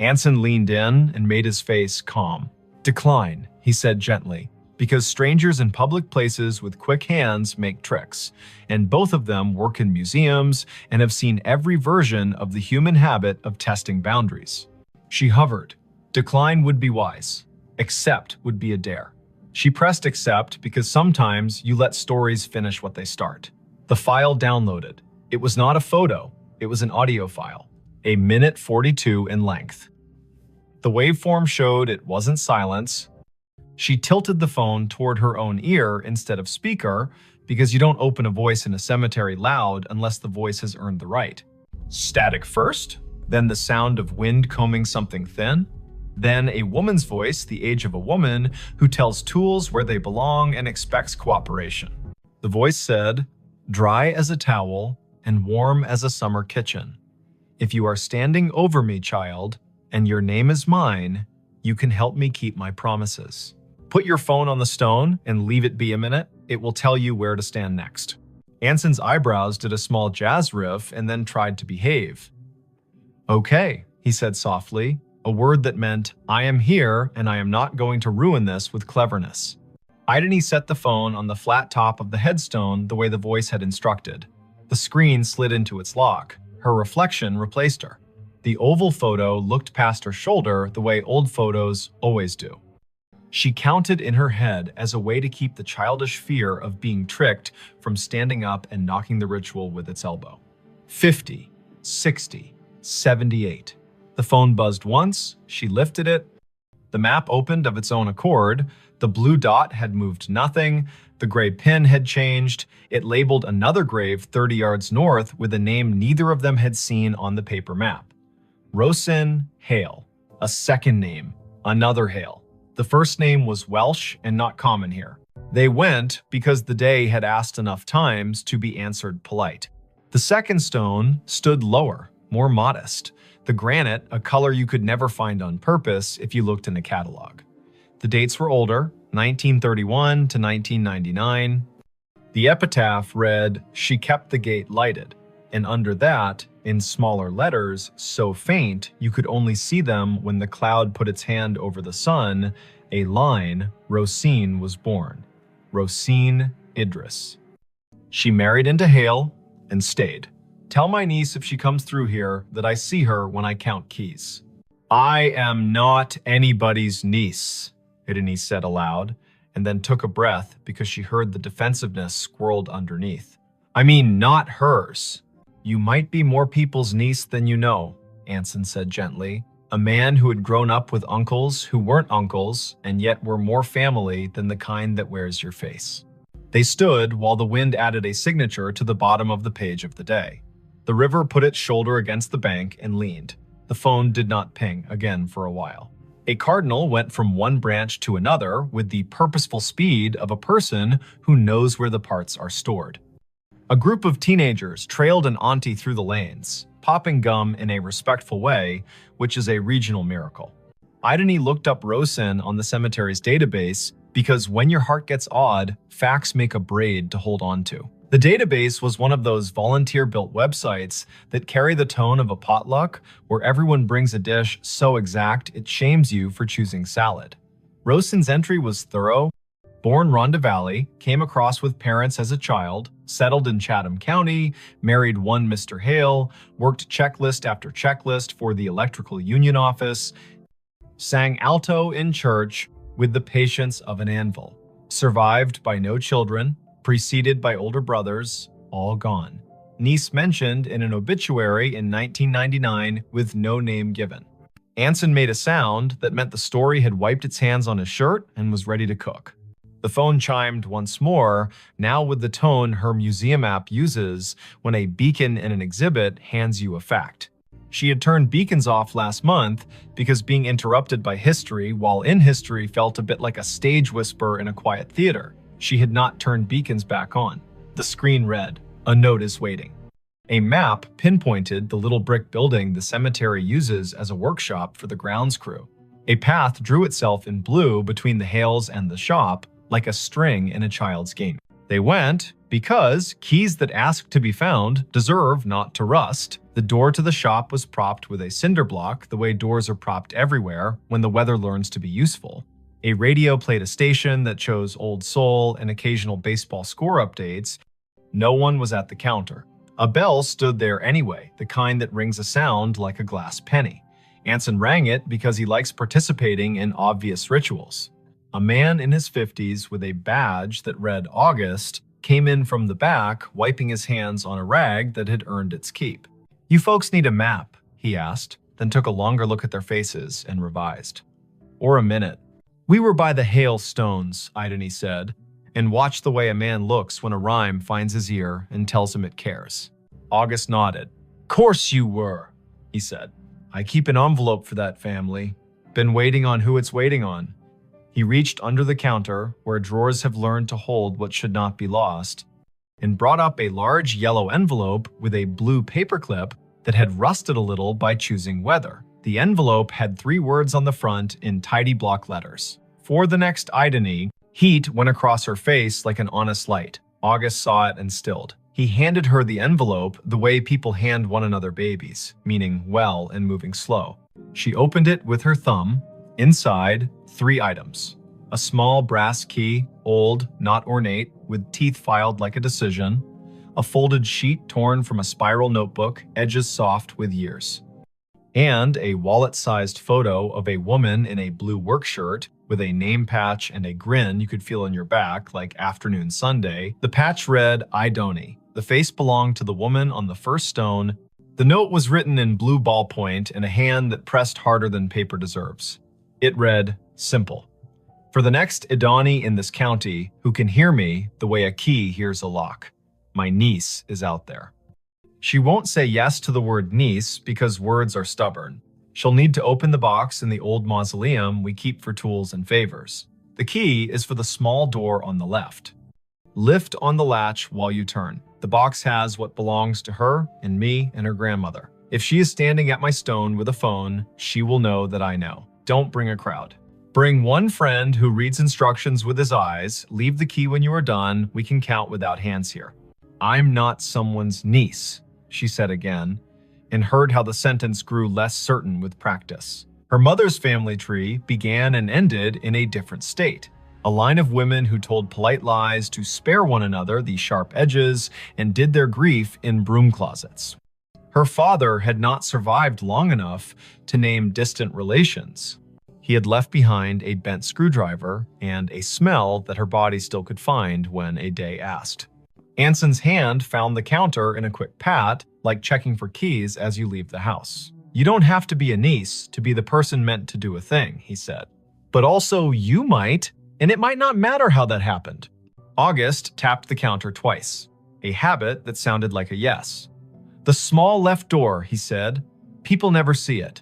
Anson leaned in and made his face calm. "Decline," he said gently, "because strangers in public places with quick hands make tricks, and both of them work in museums and have seen every version of the human habit of testing boundaries." She hovered. Decline would be wise. Accept would be a dare. She pressed accept because sometimes you let stories finish what they start. The file downloaded. It was not a photo, it was an audio file, a minute 42 in length. The waveform showed it wasn't silence. She tilted the phone toward her own ear instead of speaker because you don't open a voice in a cemetery loud unless the voice has earned the right. Static first, then the sound of wind combing something thin, then a woman's voice, the age of a woman, who tells tools where they belong and expects cooperation. The voice said, "Dry as a towel and warm as a summer kitchen. If you are standing over me, child, and your name is mine, you can help me keep my promises. Put your phone on the stone and leave it be a minute. It will tell you where to stand next." Anson's eyebrows did a small jazz riff and then tried to behave. "Okay," he said softly, a word that meant, "I am here and I am not going to ruin this with cleverness." Idony set the phone on the flat top of the headstone the way the voice had instructed. The screen slid into its lock. Her reflection replaced her. The oval photo looked past her shoulder the way old photos always do. She counted in her head as a way to keep the childish fear of being tricked from standing up and knocking the ritual with its elbow. 50, 60, 78. The phone buzzed once, she lifted it. The map opened of its own accord. The blue dot had moved nothing. The gray pin had changed. It labeled another grave 30 yards north with a name neither of them had seen on the paper map. Rosin Hale. A second name. Another Hale. The first name was Welsh and not common here. They went because the day had asked enough times to be answered polite. The second stone stood lower, more modest. The granite, a color you could never find on purpose if you looked in a catalog. The dates were older, 1931 to 1999. The epitaph read, "She kept the gate lighted," and under that, in smaller letters, so faint you could only see them when the cloud put its hand over the sun, a line, Rosine was born. Rosine Idris. She married into Hale and stayed. Tell my niece if she comes through here that I see her when I count keys. I am not anybody's niece, Idini said aloud, and then took a breath because she heard the defensiveness squirreled underneath. I mean, not hers. You might be more people's niece than you know, Anson said gently, a man who had grown up with uncles who weren't uncles and yet were more family than the kind that wears your face. They stood while the wind added a signature to the bottom of the page of the day. The river put its shoulder against the bank and leaned. The phone did not ping again for a while. A cardinal went from one branch to another with the purposeful speed of a person who knows where the parts are stored. A group of teenagers trailed an auntie through the lanes, popping gum in a respectful way, which is a regional miracle. Idony looked up Rosin on the cemetery's database because when your heart gets odd, facts make a braid to hold on to. The database was one of those volunteer-built websites that carry the tone of a potluck where everyone brings a dish so exact it shames you for choosing salad. Rosin's entry was thorough. Born Rhonda Valley, came across with parents as a child, settled in Chatham County, married one Mr. Hale, worked checklist after checklist for the electrical union office, sang alto in church with the patience of an anvil, survived by no children, preceded by older brothers, all gone. Niece mentioned in an obituary in 1999 with no name given. Anson made a sound that meant the story had wiped its hands on his shirt and was ready to cook. The phone chimed once more, now with the tone her museum app uses when a beacon in an exhibit hands you a fact. She had turned beacons off last month because being interrupted by history while in history felt a bit like a stage whisper in a quiet theater. She had not turned beacons back on. The screen read, "A note is waiting." A map pinpointed the little brick building the cemetery uses as a workshop for the grounds crew. A path drew itself in blue between the Hales and the shop, like a string in a child's game. They went because keys that ask to be found deserve not to rust, The door to the shop was propped with a cinder block, the way doors are propped everywhere when the weather learns to be useful. A radio played a station that chose old soul and occasional baseball score updates. No one was at the counter. A bell stood there anyway, the kind that rings a sound like a glass penny. Anson rang it because he likes participating in obvious rituals. A man in his 50s with a badge that read August came in from the back, wiping his hands on a rag that had earned its keep. "You folks need a map?" he asked, then took a longer look at their faces and revised. "Or a minute." "We were by the hailstones," Idony said, and watched the way a man looks when a rhyme finds his ear and tells him it cares. August nodded. "Course you were," he said. "I keep an envelope for that family. Been waiting on who it's waiting on." He reached under the counter, where drawers have learned to hold what should not be lost, and brought up a large yellow envelope with a blue paperclip that had rusted a little by choosing weather. The envelope had 3 words on the front in tidy block letters. For the next Idony, heat went across her face like an honest light. August saw it and stilled. He handed her the envelope the way people hand one another babies, meaning well and moving slow. She opened it with her thumb. Inside, 3 items. A small brass key, old, not ornate, with teeth filed like a decision. A folded sheet torn from a spiral notebook, edges soft with years. And a wallet-sized photo of a woman in a blue work shirt with a name patch and a grin you could feel on your back like afternoon Sunday. The patch read, "Idony." The face belonged to the woman on the first stone. The note was written in blue ballpoint in a hand that pressed harder than paper deserves. It read, "Simple. For the next Idony in this county who can hear me the way a key hears a lock. My niece is out there." She won't say yes to the word niece because words are stubborn. She'll need to open the box in the old mausoleum we keep for tools and favors. The key is for the small door on the left. Lift on the latch while you turn. The box has what belongs to her and me and her grandmother. If she is standing at my stone with a phone, she will know that I know. Don't bring a crowd. Bring one friend who reads instructions with his eyes. Leave the key when you are done. We can count without hands here. "I'm not someone's niece," she said again, and heard how the sentence grew less certain with practice. Her mother's family tree began and ended in a different state. A line of women who told polite lies to spare one another the sharp edges and did their grief in broom closets. Her father had not survived long enough to name distant relations. He had left behind a bent screwdriver and a smell that her body still could find when a day asked. Anson's hand found the counter in a quick pat, like checking for keys as you leave the house. "You don't have to be a niece to be the person meant to do a thing," he said. "But also you might, and it might not matter how that happened." August tapped the counter twice, a habit that sounded like a yes. "The small left door," he said. "People never see it.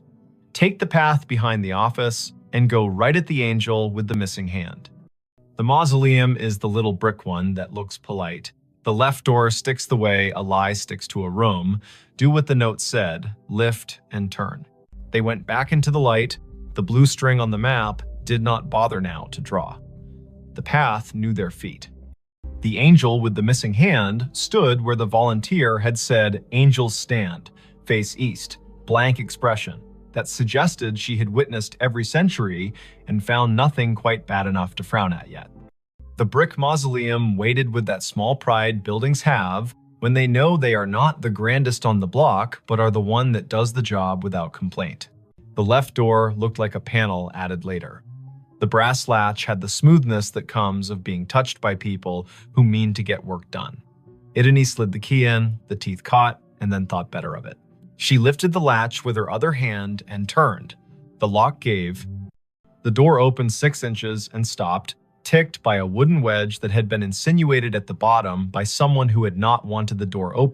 Take the path behind the office and go right at the angel with the missing hand. The mausoleum is the little brick one that looks polite. The left door sticks the way a lie sticks to a room. Do what the note said, lift and turn." They went back into the light. The blue string on the map did not bother now to draw. The path knew their feet. The angel with the missing hand stood where the volunteer had said, "Angels stand, face east," blank expression that suggested she had witnessed every century and found nothing quite bad enough to frown at yet. The brick mausoleum waited with that small pride buildings have when they know they are not the grandest on the block, but are the one that does the job without complaint. The left door looked like a panel added later. The brass latch had the smoothness that comes of being touched by people who mean to get work done. Idony slid the key in, the teeth caught, and then thought better of it. She lifted the latch with her other hand and turned. The lock gave. The door opened 6 inches and stopped, ticked by a wooden wedge that had been insinuated at the bottom by someone who had not wanted the door open.